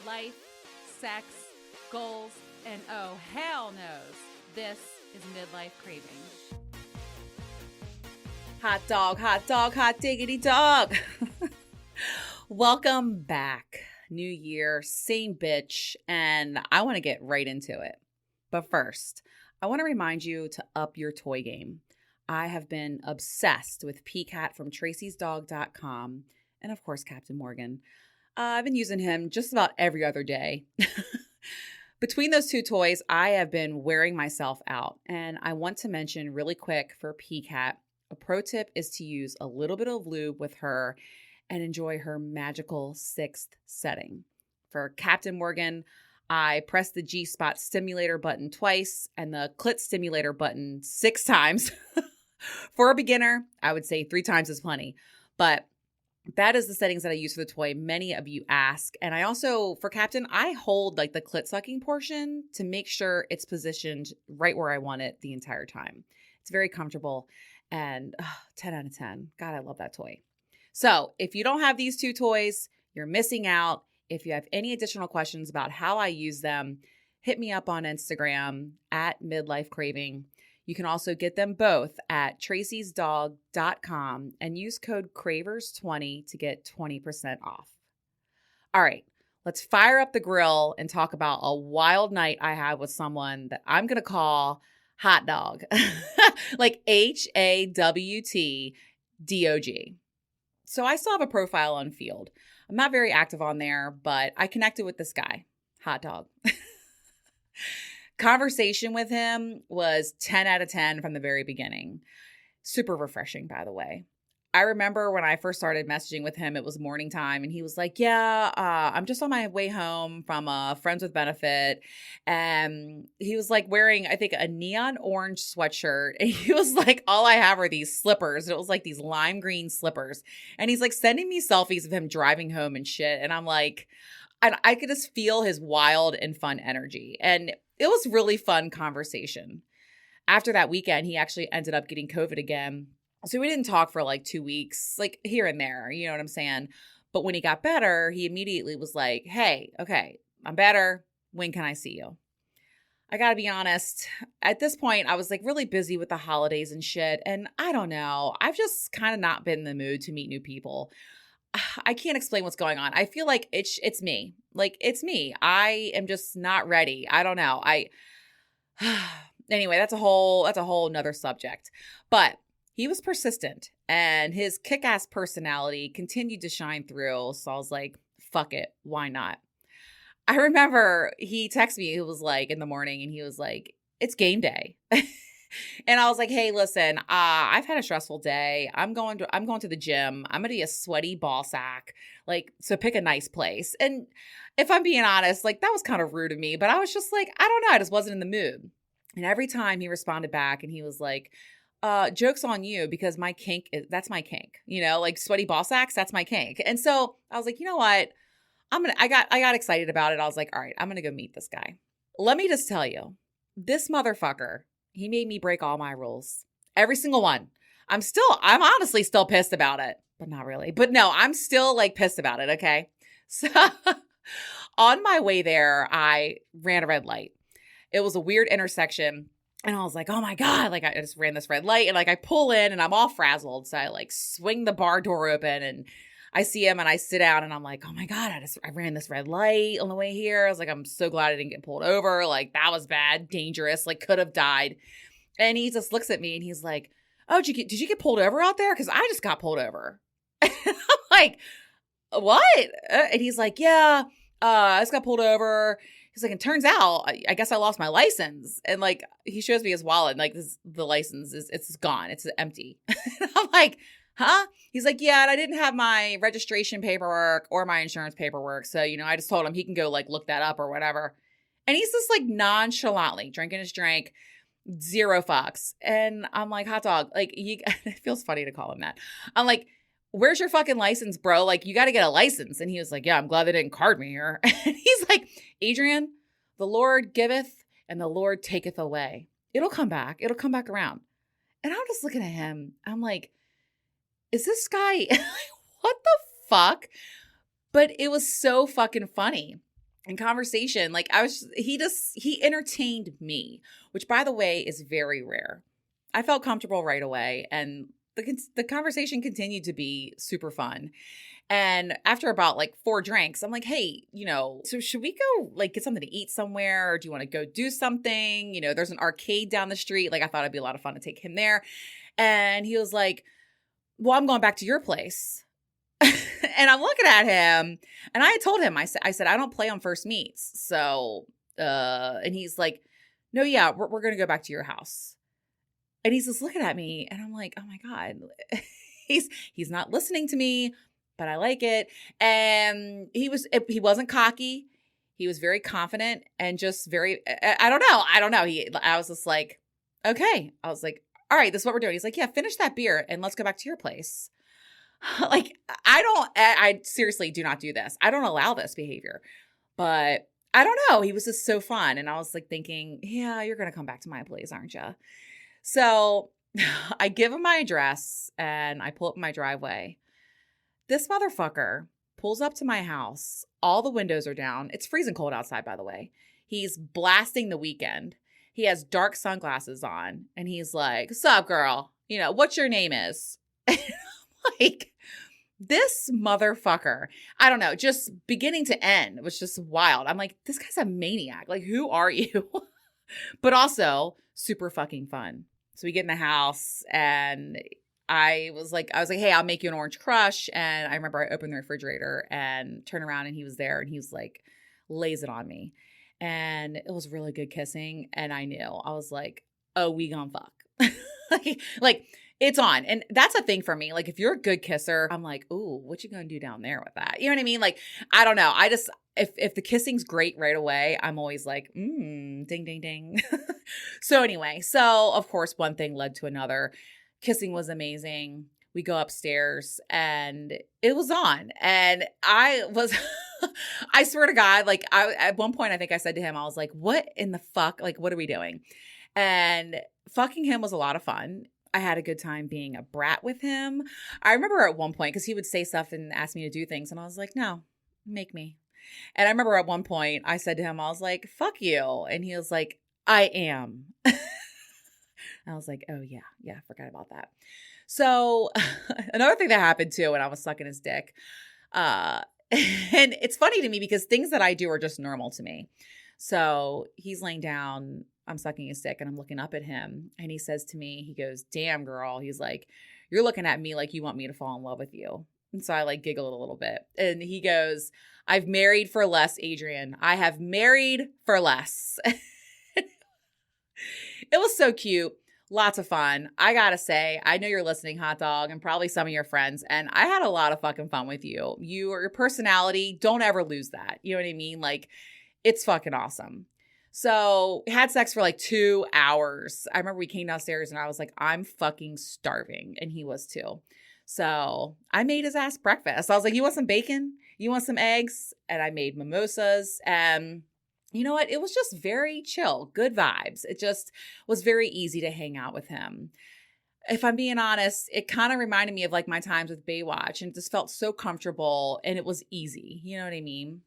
life, sex, goals, and oh, hell knows, this is Midlife Craving. Hot dog, hot diggity dog. Welcome back. New year, same bitch, and I want to get right into it. But first, I want to remind you to up your toy game. I have been obsessed with Peacat from tracysdog.com and of course Captain Morgan. I've been using him just about every other day. Between those two toys, I have been wearing myself out, and I want to mention really quick for Peacat, a pro tip is to use a little bit of lube with her and enjoy her magical sixth setting. For Captain Morgan, I press the G-spot stimulator button twice and the clit stimulator button 6 times. For a beginner, I would say 3 times is plenty. But that is the settings that I use for the toy. Many of you ask. And I also, for Captain, I hold like the clit sucking portion to make sure it's positioned right where I want it the entire time. It's very comfortable and 10 out of 10. God, I love that toy. So if you don't have these two toys, you're missing out. If you have any additional questions about how I use them, hit me up on Instagram at Midlife Craving. You can also get them both at tracysdog.com and use code Cravers20 to get 20% off. All right, let's fire up the grill and talk about a wild night I had with someone that I'm going to call Hawtdog. Like HAWTDOG. So I still have a profile on Field. I'm not very active on there, but I connected with this guy, Hawtdog. Conversation with him was 10 out of 10 from the very beginning. Super refreshing, by the way. I remember when I first started messaging with him, it was morning time, and he was like, I'm just on my way home from a Friends with Benefit. And he was like wearing, I think, a neon orange sweatshirt. And he was like, all I have are these slippers. And it was like these lime green slippers. And he's like sending me selfies of him driving home and shit. And I'm like, I could just feel his wild and fun energy. And it was really fun conversation. After that weekend, he actually ended up getting COVID again. So we didn't talk for like 2 weeks, like here and there, you know what I'm saying? But when he got better, he immediately was like, hey, okay, I'm better. When can I see you? I gotta be honest, at this point, I was like really busy with the holidays and shit. And I don't know, I've just kind of not been in the mood to meet new people. I can't explain what's going on. I feel like it's me. Like, it's me. I am just not ready. I don't know. Anyway, that's a whole nother subject. But he was persistent, and his kick-ass personality continued to shine through. So I was like, fuck it. Why not? I remember he texted me, it was like in the morning, and he was like, it's game day. And I was like, hey, listen, I've had a stressful day. I'm going to the gym. I'm going to be a sweaty ball sack. Like, so pick a nice place. And if I'm being honest, like that was kind of rude of me, but I was just like, I don't know. I just wasn't in the mood. And every time he responded back and he was like, joke's on you because my kink, that's my kink, you know, like sweaty ball sacks, that's my kink. And so I was like, you know what? I got excited about it. I was like, all right, I'm going to go meet this guy. Let me just tell you, this motherfucker, he made me break all my rules. Every single one. I'm honestly still pissed about it, but not really. But no, I'm still like pissed about it. Okay. So on my way there, I ran a red light. It was a weird intersection. And I was like, oh my God, like I just ran this red light and like I pull in and I'm all frazzled. So I like swing the bar door open and I see him and I sit down and I'm like, oh my God, I ran this red light on the way here. I was like, I'm so glad I didn't get pulled over. Like that was bad, dangerous, like could have died. And he just looks at me and he's like, oh, did you get pulled over out there? Because I just got pulled over. And I'm like, what? And he's like, yeah, I just got pulled over. He's like, it turns out, I guess I lost my license. And like, he shows me his wallet and like the license it's gone. It's empty. And I'm like, huh? He's like, yeah, and I didn't have my registration paperwork or my insurance paperwork. So, you know, I just told him he can go like look that up or whatever. And he's just like nonchalantly drinking his drink, 0 fucks. And I'm like, hot dog, like it feels funny to call him that. I'm like, where's your fucking license, bro? Like, you got to get a license. And he was like, yeah, I'm glad they didn't card me here. And he's like, Adrian, the Lord giveth and the Lord taketh away. It'll come back. It'll come back around. And I'm just looking at him. I'm like, is this guy, what the fuck? But it was so fucking funny. in conversation, like he entertained me, which by the way is very rare. I felt comfortable right away, and the conversation continued to be super fun. And after about like 4 drinks, I'm like, hey, so should we go like get something to eat somewhere? Or do you want to go do something? There's an arcade down the street. Like I thought it'd be a lot of fun to take him there. And he was like, well, I'm going back to your place. And I'm looking at him, and I had told him, I said, I don't play on first meets. So, and he's like, no, yeah, we're going to go back to your house. And he's just looking at me, and I'm like, oh my God, he's not listening to me, but I like it. And he wasn't cocky. He was very confident and just very, I don't know. I was just like, okay. I was like, all right, this is what we're doing. He's like, yeah, finish that beer and let's go back to your place. Like, I seriously do not do this. I don't allow this behavior, but I don't know. He was just so fun. And I was like thinking, yeah, you're going to come back to my place, aren't you? So I give him my address and I pull up in my driveway. This motherfucker pulls up to my house. All the windows are down. It's freezing cold outside, by the way. He's blasting The Weeknd. He has dark sunglasses on. And he's like, sup, girl? What's your name is? Like, this motherfucker, I don't know, just beginning to end was just wild. I'm like, this guy's a maniac. Like, who are you? But also super fucking fun. So we get in the house and I was like, hey, I'll make you an orange crush. And I remember I opened the refrigerator and turned around and he was there and he was like, lays it on me. And it was really good kissing. And I knew, I was like, oh, we gon' fuck. like it's on. And that's a thing for me. Like if you're a good kisser, I'm like, ooh, what you gonna do down there with that? You know what I mean? Like, I don't know. I just, if the kissing's great right away, I'm always like, ding, ding, ding. So anyway, of course, one thing led to another. Kissing was amazing. We go upstairs and it was on. And I was, I swear to God, like at one point, I think I said to him, I was like, what in the fuck? Like, what are we doing? And fucking him was a lot of fun. I had a good time being a brat with him. I remember at one point, because he would say stuff and ask me to do things. And I was like, no, make me. And I remember at one point, I said to him, I was like, fuck you. And he was like, I am. I was like, oh, yeah, forgot about that. So another thing that happened too when I was sucking his dick, and it's funny to me because things that I do are just normal to me. So he's laying down, I'm sucking his dick and I'm looking up at him and he says to me, he goes, damn girl. He's like, you're looking at me like you want me to fall in love with you. And so I like giggled a little bit and he goes, I've married for less, Adrian. I have married for less. It was so cute. Lots of fun. I gotta say, I know you're listening, Hawtdog, and probably some of your friends, and I had a lot of fucking fun with you. Your personality, don't ever lose that. You know what I mean? Like, it's fucking awesome. So, had sex for like 2 hours. I remember we came downstairs and I was like, I'm fucking starving, and he was too. So, I made his ass breakfast. I was like, you want some bacon? You want some eggs? And I made mimosas, and you know what? It was just very chill, good vibes. It just was very easy to hang out with him. If I'm being honest, it kind of reminded me of like my times with Baywatch and it just felt so comfortable and it was easy. You know what I mean?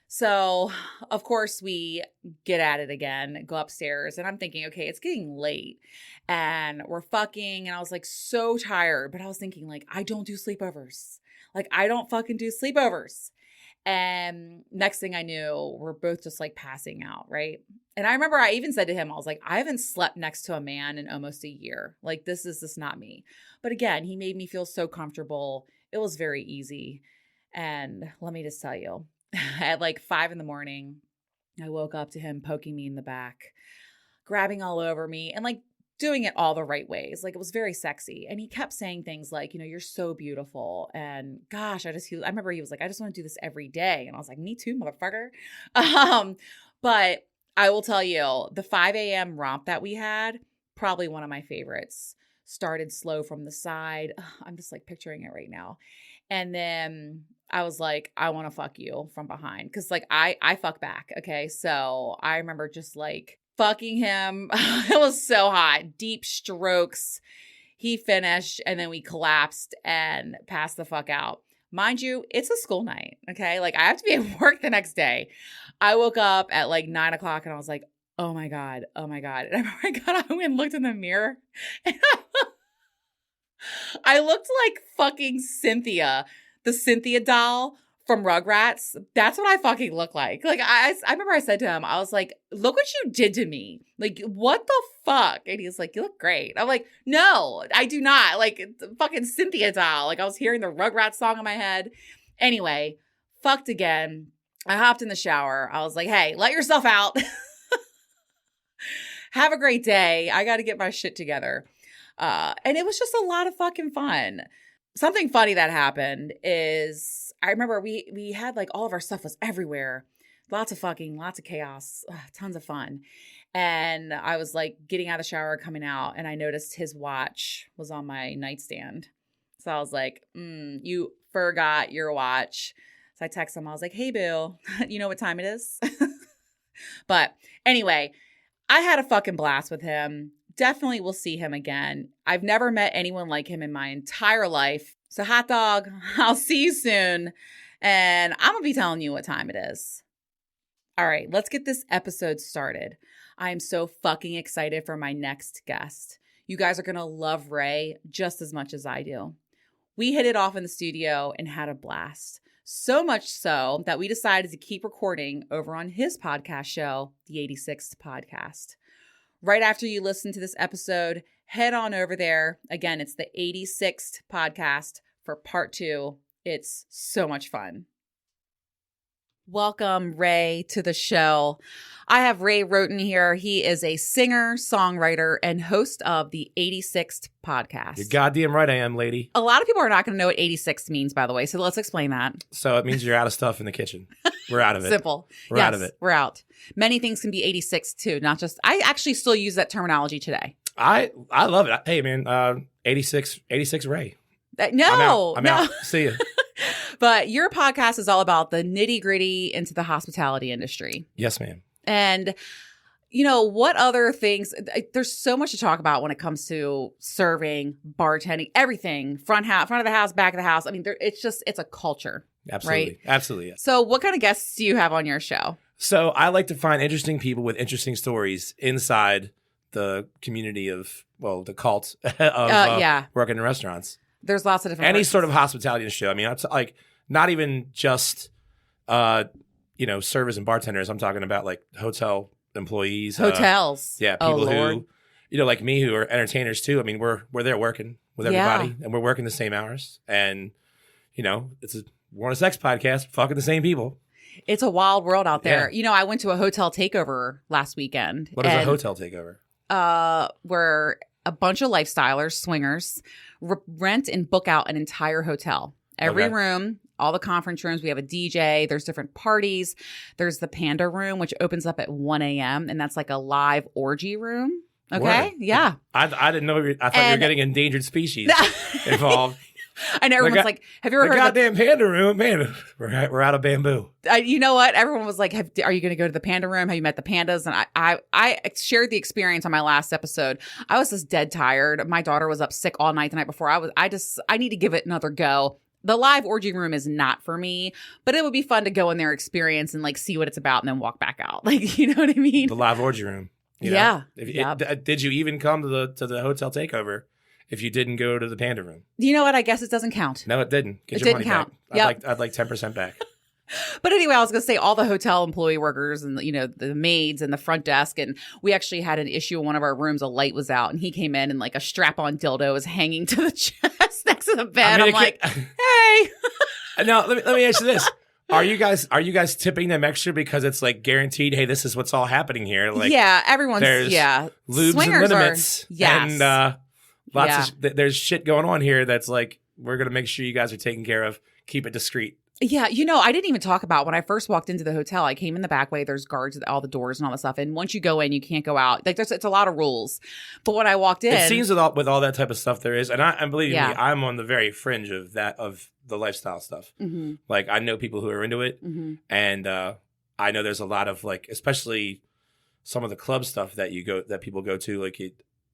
So, of course, we get at it again, go upstairs and I'm thinking, okay, it's getting late and we're fucking and I was like so tired, but I was thinking like, I don't do sleepovers. Like I don't fucking do sleepovers. And next thing I knew, we're both just like passing out, right? And I remember I even said to him, I was like, I haven't slept next to a man in almost a year. Like, this is just not me. But again, he made me feel so comfortable. It was very easy. And let me just tell you, at like 5 a.m, I woke up to him poking me in the back, grabbing all over me and like doing it all the right ways. Like it was very sexy. And he kept saying things like, you're so beautiful. And gosh, I remember he was like, I just want to do this every day. And I was like, me too, motherfucker. But I will tell you the 5 a.m. romp that we had, probably one of my favorites. Started slow from the side. I'm just like picturing it right now. And then I was like, I want to fuck you from behind. Cause like I fuck back. Okay. So I remember just like fucking him. It was so hot. Deep strokes. He finished and then we collapsed and passed the fuck out. Mind you, it's a school night, okay? Like, I have to be at work the next day. I woke up at like 9 o'clock and I was like, oh my God, oh my God. And I remember I got home and looked in the mirror and I looked like fucking Cynthia, the Cynthia doll from Rugrats. That's what I fucking look like. Like, I remember I said to him, I was like, look what you did to me. Like, what the fuck? And he's like, you look great. I'm like, no, I do not. Like, fucking Cynthia doll. Like, I was hearing the Rugrats song in my head. Anyway, fucked again. I hopped in the shower. I was like, hey, let yourself out. Have a great day. I got to get my shit together. And it was just a lot of fucking fun. Something funny that happened is I remember we had like all of our stuff was everywhere. Lots of chaos, tons of fun. And I was like getting out of the shower, coming out, and I noticed his watch was on my nightstand. So I was like, you forgot your watch. So I texted him. I was like, hey, Bill, you know what time it is? But anyway, I had a fucking blast with him. Definitely will see him again. I've never met anyone like him in my entire life. So Hawtdog, I'll see you soon. And I'm going to be telling you what time it is. All right, let's get this episode started. I am so fucking excited for my next guest. You guys are going to love Ray just as much as I do. We hit it off in the studio and had a blast. So much so that we decided to keep recording over on his podcast show, the 86th Podcast. Right after you listen to this episode, head on over there. Again, it's the 86th Podcast for part 2. It's so much fun. Welcome, Ray, to the show. I have Ray Roten here. He is a singer, songwriter, and host of the 86th Podcast. You're goddamn right I am, lady. A lot of people are not going to know what 86 means, by the way, so let's explain that. So it means you're out of stuff in the kitchen. We're out of it. Simple. We're out of it. We're out. Many things can be 86 too, not just, I actually still use that terminology today. I love it. Hey, man, 86 Ray. No. I'm out. See you. But your podcast is all about the nitty gritty into the hospitality industry. Yes, ma'am. And, you know, what other things, there's so much to talk about when it comes to serving, bartending, everything, front of the house, back of the house. I mean, it's a culture. Absolutely. Right? Absolutely. Yes. So what kind of guests do you have on your show? So I like to find interesting people with interesting stories inside the community of, well, the cult of working in restaurants. There's lots of different Any sort of hospitality industry. I mean, it's like not even just, servers and bartenders. I'm talking about like hotel employees. Hotels. People who, like me, who are entertainers too. I mean, we're there working with everybody and we're working the same hours. And, we're on a sex podcast, fucking the same people. It's a wild world out there. Yeah. I went to a hotel takeover last weekend. What is a hotel takeover? Where a bunch of lifestylers, swingers, rent and book out an entire hotel. Every room, all the conference rooms. We have a DJ. There's different parties. There's the Panda Room, which opens up at 1 a.m. And that's like a live orgy room. Okay? What? Yeah. I didn't know. I thought you were getting endangered species involved. I know everyone's like, have you ever heard of the goddamn Panda Room? Man, we're out of bamboo. You know what? Everyone was like, are you going to go to the Panda Room? Have you met the pandas? And I shared the experience on my last episode. I was just dead tired. My daughter was up sick all night the night before. I need to give it another go. The live orgy room is not for me, but it would be fun to go in there, experience, and like see what it's about and then walk back out. Like, you know what I mean? The live orgy room. Yeah. Did you even come to the hotel takeover if you didn't go to the Panda Room? You know what? I guess it doesn't count. No, it didn't. Get it your didn't money count. back. Yep. I'd like 10% back. But anyway, I was going to say all the hotel employee workers and, the maids and the front desk. And we actually had an issue in one of our rooms. A light was out and he came in and like a strap-on dildo was hanging to the chest next to the bed. I'm like, hey. Now, let me ask you this. Are you guys tipping them extra because it's like guaranteed, hey, this is what's all happening here? Like, everyone's, there's lubes Swingers and limits. Yes. And there's shit going on here that's like, we're going to make sure you guys are taken care of. Keep it discreet. Yeah. I didn't even talk about when I first walked into the hotel, I came in the back way. There's guards at all the doors and all that stuff. And once you go in, you can't go out. Like it's a lot of rules. But when I walked in. It seems with all that type of stuff there is. And I believe me, I'm on the very fringe of the lifestyle stuff. Mm-hmm. Like I know people who are into it. Mm-hmm. And I know there's a lot of like, especially some of the club stuff that people go to, like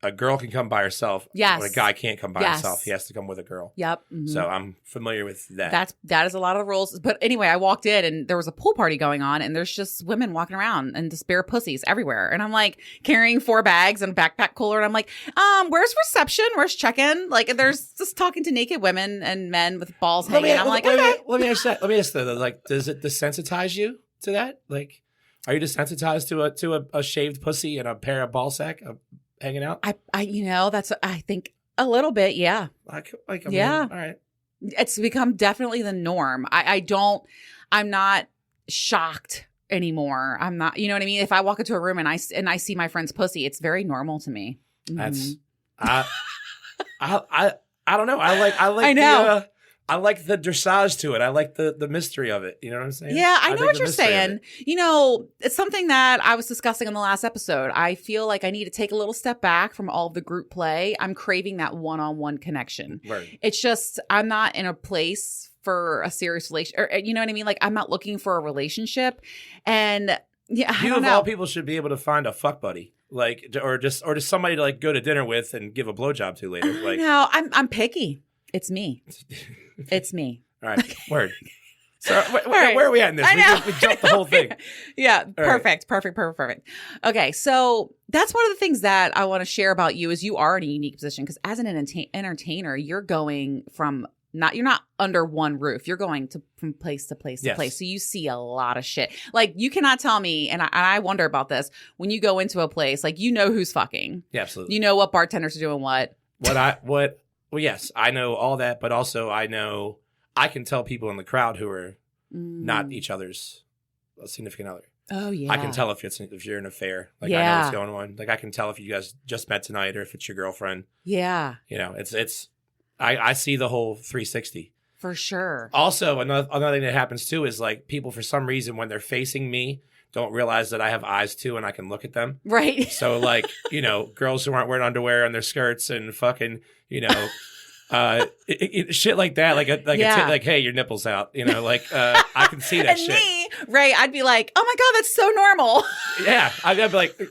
a girl can come by herself. Yes. When a guy can't come by Yes. himself, he has to come with a girl. Yep. Mm-hmm. So I'm familiar with that. That is a lot of the rules. But anyway, I walked in and there was a pool party going on and there's just women walking around and just bare pussies everywhere. And I'm like carrying 4 bags and a backpack cooler. And I'm like, where's reception? Where's check-in? Like there's just talking to naked women and men with balls hanging. I'm like, okay. Let me ask that. Let me ask that. Like, does it desensitize you to that? Like, are you desensitized to a shaved pussy and a pair of ball sack hanging out? I think a little bit. Yeah. I mean, Yeah. all right. It's become definitely the norm. I'm not shocked anymore. I'm not, you know what I mean? If I walk into a room and I see my friend's pussy, it's very normal to me. That's, I don't know. I like the dressage to it. I like the mystery of it. You know what I'm saying? Yeah, I know what you're saying. You know, it's something that I was discussing in the last episode. I feel like I need to take a little step back from all of the group play. I'm craving that one-on-one connection. Right. It's just, I'm not in a place for a serious relationship. Or, you know what I mean? Like, I'm not looking for a relationship. And yeah, I don't know. All people should be able to find a fuck buddy. Like, or just somebody to like go to dinner with and give a blowjob to later. Like, no, I'm picky. It's me. It's me. All right. Word. So where are we at in this? We jumped the whole thing. Yeah. Perfect. Okay. So that's one of the things that I want to share about you is you are in a unique position because as an entertainer, you're going you're not under one roof. You're going from place to place to place. So you see a lot of shit. Like you cannot tell me, and I wonder about this, when you go into a place, like you know who's fucking. Yeah, absolutely. You know what bartenders are doing what. Well, yes, I know all that, but also I can tell people in the crowd who are not each other's significant other. Oh, yeah. I can tell if you're in an affair. Like, I know what's going on. Like, I can tell if you guys just met tonight or if it's your girlfriend. Yeah. You know, I see the whole 360. For sure. Also, another thing that happens too is like people, for some reason, when they're facing me, don't realize that I have eyes too and I can look at them. Right. So like, you know, girls who aren't wearing underwear on their skirts and fucking, you know, shit like that. Like hey, your nipples out. You know, like I can see that and shit. Me, right? I'd be like, oh my God, that's so normal. Yeah. I'd be like,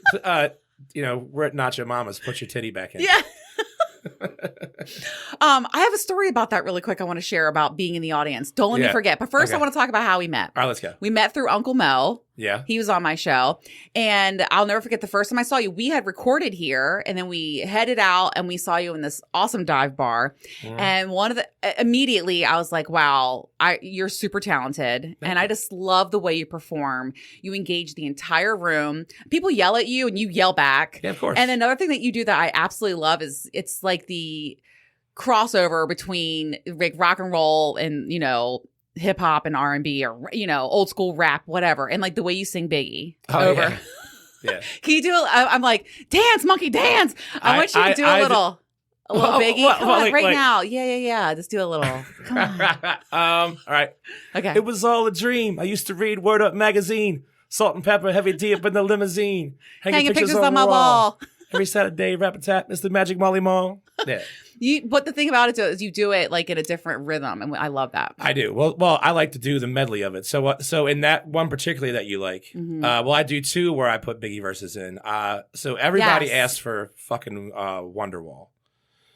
you know, we're at Nacho Mama's. Put your titty back in. Yeah. I have a story about that really quick I want to share about being in the audience. Don't let me forget. But first, I want to talk about how we met. All right, let's go. We met through Uncle Mo. Yeah. He was on my show. And I'll never forget the first time I saw you. We had recorded here and then we headed out and we saw you in this awesome dive bar. And immediately I was like, wow, you're super talented. And I just love the way you perform. You engage the entire room. People yell at you and you yell back. Yeah, of course. And another thing that you do that I absolutely love is it's like the crossover between like rock and roll and, you know, hip hop and R&B or, you know, old school rap, whatever. And like the way you sing Biggie over. Yeah. Can you do I'm like, dance, monkey, dance. I want you to do a little Biggie. Come on, right now. Yeah. Just do a little. Come on. All right. Okay. It was all a dream. I used to read Word Up magazine. Salt and pepper, heavy tea up in the limousine. Hanging pictures on my wall. Every Saturday, rap a tap, Mr. Magic Molly Mall. Yeah. But the thing about it is you do it like in a different rhythm, and I love that. I do. Well, I like to do the medley of it. So in that one particularly that you like, I do 2 where I put Biggie verses in. So everybody asked for fucking Wonderwall.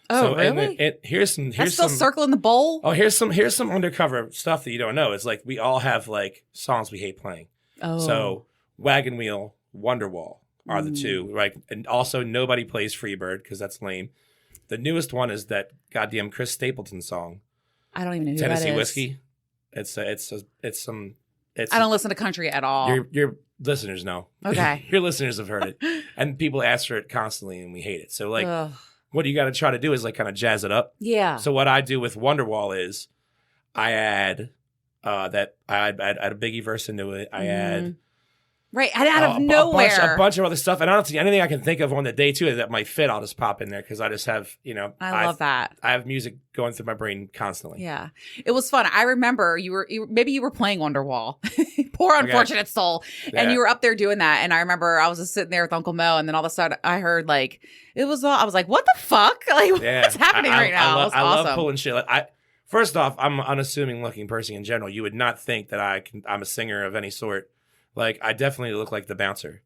Oh, so, really? And here's That's still circling the bowl. Oh, here's some undercover stuff that you don't know. It's like we all have like songs we hate playing. Oh. So Wagon Wheel, Wonderwall are the 2, right? And also Nobody Plays Freebird because that's lame. The newest one is that goddamn Chris Stapleton song. I don't even know who Tennessee that is. Whiskey. It's I don't listen to country at all. Your listeners know. Okay. Your listeners have heard it, and people ask for it constantly, and we hate it. So like, what you got to try to do is like kind of jazz it up. Yeah. So what I do with Wonderwall is, I add I add a Biggie verse into it. I add. Right, and out of nowhere. A bunch of other stuff. And honestly, anything I can think of on the day, too, that might fit, I'll just pop in there because I just have, you know. I love that. I have music going through my brain constantly. Yeah. It was fun. I remember maybe you were playing Wonderwall. Poor unfortunate soul. Yeah. And you were up there doing that. And I remember I was just sitting there with Uncle Mo, and then all of a sudden I heard like, I was like, what the fuck? Like, what's happening right now? I love pulling shit. Like, first off, I'm an unassuming looking person in general. You would not think that I'm a singer of any sort. Like, I definitely look like the bouncer.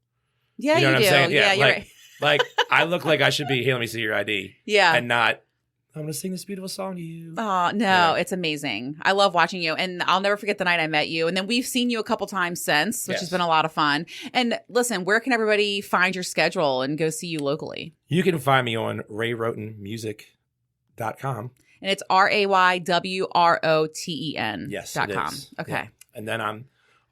Yeah, you know what do. I'm saying? Yeah, you're like, right. Like, I look like I should be, hey, let me see your ID. Yeah. And not, I'm going to sing this beautiful song to you. Oh, no, it's amazing. I love watching you. And I'll never forget the night I met you. And then we've seen you a couple times since, which has been a lot of fun. And listen, where can everybody find your schedule and go see you locally? You can find me on raywrotenmusic.com. And it's RAYWROTEN. Yes, .com. it is. Okay. Yeah. And then I'm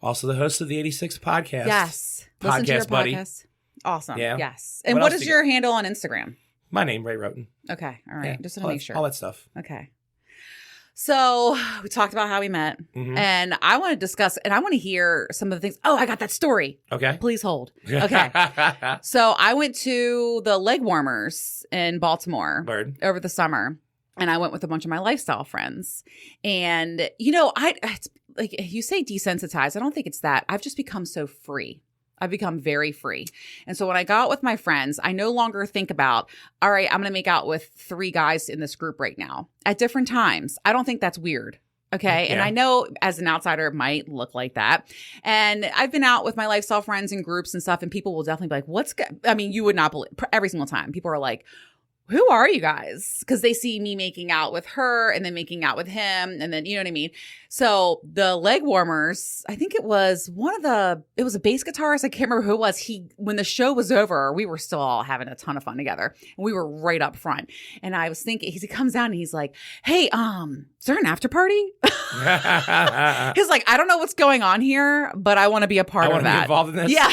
also the host of the 86 podcast. Yes. Listen to your buddy. podcast. Awesome. Yeah. Yes. And what is your handle on Instagram? My name, Ray Roten. Okay. All right. Yeah. Just want to make sure. All that stuff. Okay. So we talked about how we met, and I want to discuss, and I want to hear some of the things. Oh, I got that story. Okay. Please hold. Okay. So I went to the leg warmers in Baltimore over the summer, and I went with a bunch of my lifestyle friends. And, you know, it's like you say desensitized. I don't think it's that. I've just become so free. I've become very free. And so when I go out with my friends, I no longer think about, all right, I'm going to make out with 3 guys in this group right now at different times. I don't think that's weird. Okay. Yeah. And I know as an outsider, it might look like that. And I've been out with my lifestyle friends in groups and stuff, and people will definitely be like, I mean, you would not believe every single time. People are like, who are you guys? Because they see me making out with her and then making out with him. And then, you know what I mean? So the leg warmers, I think it was it was a bass guitarist. I can't remember who it was. When the show was over, we were still all having a ton of fun together. And we were right up front. And I was thinking, he comes down and he's like, hey, is there an after party? He's like, I don't know what's going on here, but I want to be a part of that. I want to be involved in this. Yeah.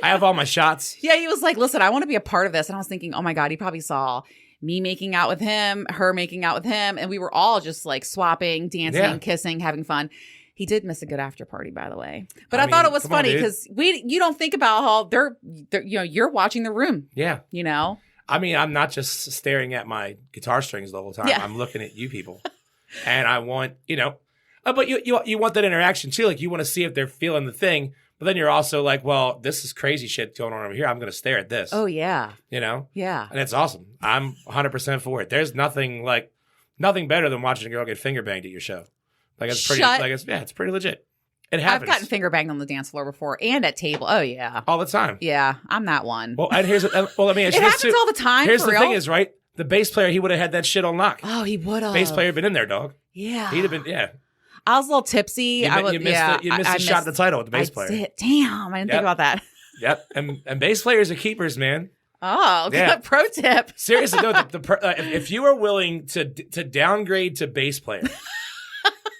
I have all my shots. Yeah, he was like, listen, I want to be a part of this. And I was thinking, oh my God, he probably saw me making out with him, her making out with him. And we were all just like swapping, dancing, kissing, having fun. He did miss a good after party, by the way. But I thought it was funny because you don't think about how they're, you know, you're watching the room. Yeah. You know? I mean, I'm not just staring at my guitar strings the whole time. Yeah. I'm looking at you people. And I want, you know, but you want that interaction too. Like you want to see if they're feeling the thing. But then you're also like, well, this is crazy shit going on over here. I'm going to stare at this. Oh, yeah. You know? Yeah. And it's awesome. I'm 100% for it. There's nothing better than watching a girl get finger banged at your show. Like it's pretty, it's pretty legit. It happens. I've gotten finger banged on the dance floor before and at table. Oh, yeah. All the time. Yeah. I'm that one. Well, and let me ask you this happens all the time. Here's the thing is, right? The bass player, he would have had that shit on lock. Oh, he would have. Bass player been in there, dog. Yeah. He'd have been, yeah. I was a little tipsy. You missed the shot at the title with the bass player. Damn, I didn't think about that. Yep, and bass players are keepers, man. Oh, good pro tip. Seriously, though, if you are willing to downgrade to bass player,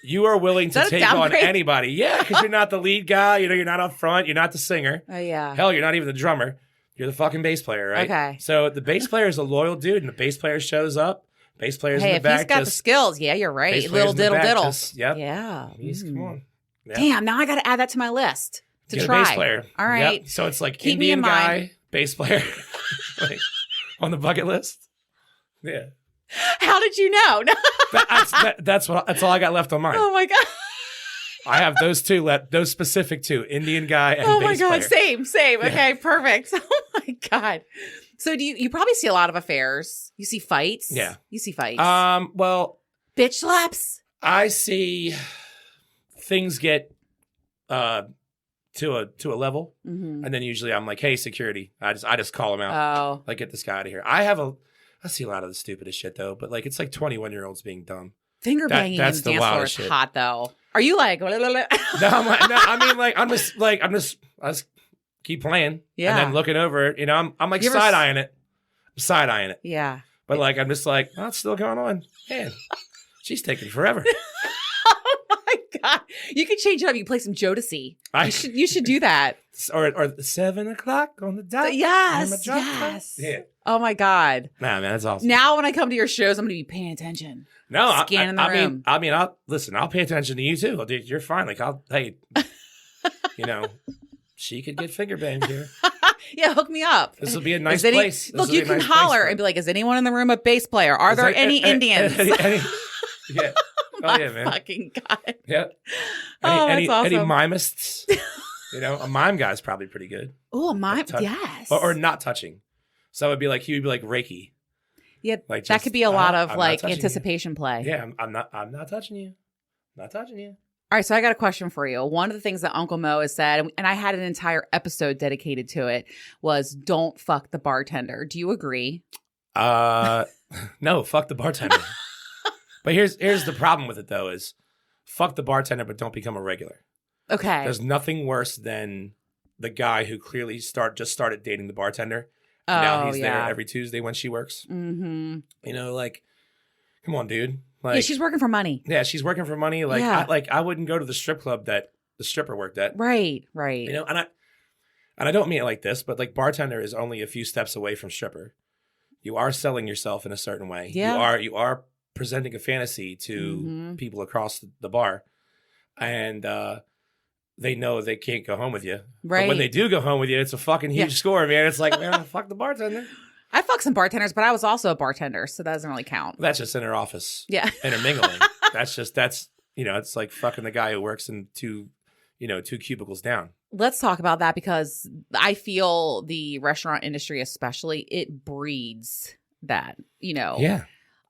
you are willing to take on anybody. Yeah, because you're not the lead guy. You know, you're not up front. You're not the singer. Oh, yeah. Hell, you're not even the drummer. You're the fucking bass player, right? Okay. So the bass player is a loyal dude, and the bass player shows up. Bass players in the back. Hey, if he's got the skills, yeah, you're right. Little diddle diddle. Yep. Yeah. Come on. Yep. Damn, now I got to add that to my list to Get try. A bass player. All right. Yep. So it's like keep Indian guy, bass player like, on the bucket list. Yeah. How did you know? That's all I got left on mine. Oh my God. I have those two left, those specific two, Indian guy and bass player. Oh my God, same. Okay, perfect. Oh my God. So you probably see a lot of affairs. You see fights. Yeah. You see fights. Well, bitch slaps. I see things get to a level, and then usually I'm like, hey, security. I just call them out. Oh. Like, get this guy out of here. I see a lot of the stupidest shit though, but like it's like 21-year-olds being dumb. Finger banging in the dance floor is hot though. Are you like? No, I just keep playing. Yeah. And then looking over it, you know, I'm like side-eyeing it. I'm side-eyeing it. Yeah. But like, I'm just like, oh, it's still going on. Man, she's taking forever. Oh my God. You could change it up. You play some Jodeci. You should do that. Or 7 o'clock on the dot. Yes. Yes. Yeah. Oh my God. Nah, man, that's awesome. Now when I come to your shows, I'm going to be paying attention. No, scanning the room. I'll pay attention to you too. Dude, you're fine. Like, you know, she could get finger banged here. Yeah, hook me up. This will be a nice place. Look, you can holler and be like, is anyone in the room a bass player? Are there any Indians? Yeah. Oh, yeah, man. Fucking God. Yeah. That's awesome. Any mimists? You know, a mime guy's probably pretty good. Oh, a mime? Yes. Or not touching. So he would be like Reiki. Yeah, like that could be a lot of like anticipation play. Yeah, I'm not touching you. Not touching you. All right, so I got a question for you. One of the things that Uncle Mo has said, and I had an entire episode dedicated to it, was don't fuck the bartender. Do you agree? No, fuck the bartender. But here's the problem with it though is fuck the bartender, but don't become a regular. Okay. There's nothing worse than the guy who clearly just started dating the bartender. Oh, Now he's there every Tuesday when she works. Mm-hmm. You know, like, come on, dude. Like, yeah, she's working for money. Yeah, she's working for money. Like, Yeah. I wouldn't go to the strip club that the stripper worked at. Right. You know, and I don't mean it like this, but like bartender is only a few steps away from stripper. You are selling yourself in a certain way. Yeah. You are presenting a fantasy to people across the bar, and they know they can't go home with you. Right. But when they do go home with you, it's a fucking huge score, man. It's like, man, fuck the bartender. I fucked some bartenders, but I was also a bartender, so that doesn't really count. That's just in her office. Yeah. Intermingling. That's you know, it's like fucking the guy who works in two cubicles down. Let's talk about that because I feel the restaurant industry, especially, it breeds that, you know. Yeah.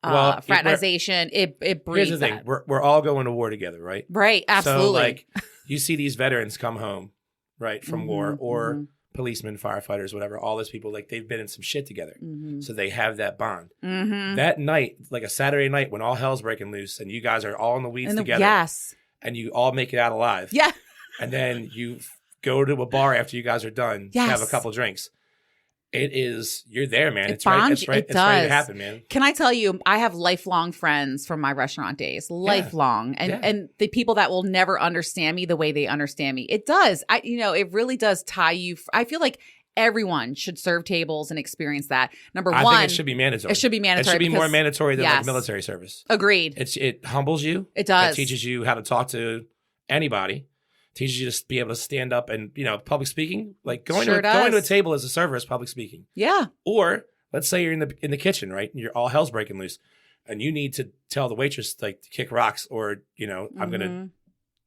Well, fraternization, it breeds here's the thing. that. We're all going to war together, right? Right, absolutely. So, like, you see these veterans come home, right, from war, or policemen, firefighters, whatever, all those people, like, they've been in some shit together. So they have that bond. That night, like a Saturday night when all hell's breaking loose and you guys are all in the weeds together. Yes. And you all make it out alive. Yeah. And then you go to a bar after you guys are done to have a couple drinks. You're there, man. It's ready to happen, man. Can I tell you, I have lifelong friends from my restaurant days, lifelong. And the people that will never understand me the way they understand me. It does. It really does tie you. I feel like everyone should serve tables and experience that. Number one. I think it should be mandatory. It should be mandatory. It should be more mandatory than like military service. Agreed. It humbles you. It does. It teaches you how to talk to anybody. Teaches you to be able to stand up and, public speaking. Like going to a table as a server is public speaking. Yeah. Or let's say you're in the kitchen, right? And you're all hell's breaking loose, and you need to tell the waitress like to kick rocks, or I'm gonna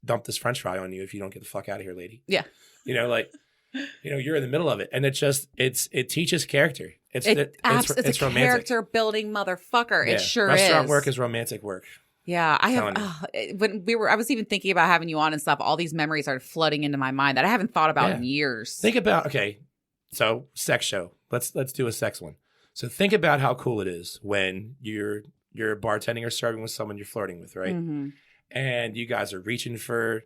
dump this French fry on you if you don't get the fuck out of here, lady. Yeah. You're in the middle of it, and it teaches character. It's a romantic. Character building motherfucker. Yeah. It sure Restaurant is. work is romantic work. Yeah, I was even thinking about having you on and stuff. All these memories are flooding into my mind that I haven't thought about in years. Think about so sex show. Let's do a sex one. So think about how cool it is when you're bartending or serving with someone you're flirting with, right? And you guys are reaching for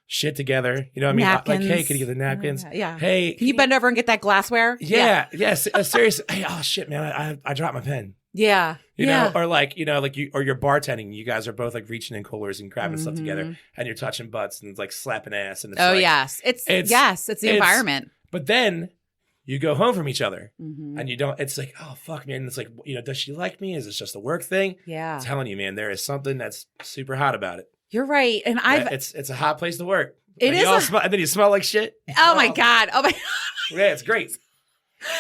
shit together. You know what I mean? Napkins. Like, hey, can you get the napkins? Yeah. Hey, can you bend over and get that glassware? Yeah. Yes. Seriously. Hey, oh shit, man! I dropped my pen. Yeah. You know, or you're bartending. You guys are both like reaching in coolers and grabbing stuff together, and you're touching butts and like slapping ass. And it's it's the environment. But then you go home from each other, and you don't. It's like, oh fuck, man. It's like, does she like me? Is this just a work thing? Yeah. I'm telling you, man, there is something that's super hot about it. You're right, and it's a hot place to work. It is, and then you smell like shit. Oh my god! Oh my. Yeah, it's great.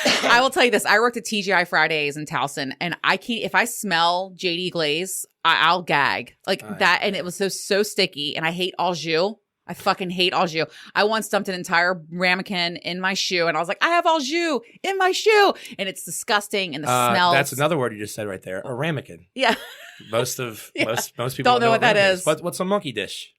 I will tell you this. I worked at TGI Fridays in Towson, and I can't, if I smell JD Glaze, I'll gag. That. And it was so sticky, and I hate au jus. I fucking hate au jus. I once dumped an entire ramekin in my shoe, and I was like, I have au jus in my shoe. And it's disgusting, and the smell. That's another word you just said right there. A ramekin. Yeah. Most people don't know what that is. What's a monkey dish?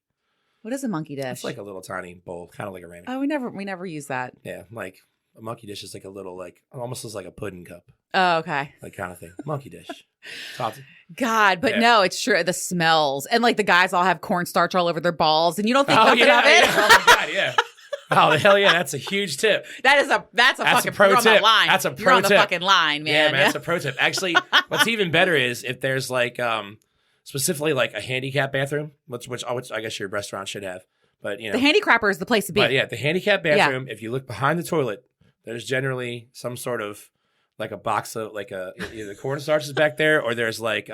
What is a monkey dish? It's like a little tiny bowl, kind of like a ramekin. Oh, we never use that. Yeah, like a monkey dish is like a little, like almost looks like a pudding cup. Oh, okay. Like kind of thing. Monkey dish. God, but no, it's true. The smells. And like the guys all have cornstarch all over their balls, and you don't think nothing of it. Yeah. Oh my God, yeah. Oh, hell yeah. That's a huge tip. That's a fucking pro tip. Line. That's a pro tip. You're on the fucking line, man. Yeah, man. That's a pro tip. Actually, what's even better is if there's like, specifically like a handicap bathroom, which I guess your restaurant should have. But, the handicapper is the place to be. But yeah, the handicap bathroom, if you look behind the toilet, there's generally some sort of like a box of like either cornstarch is back there, or there's like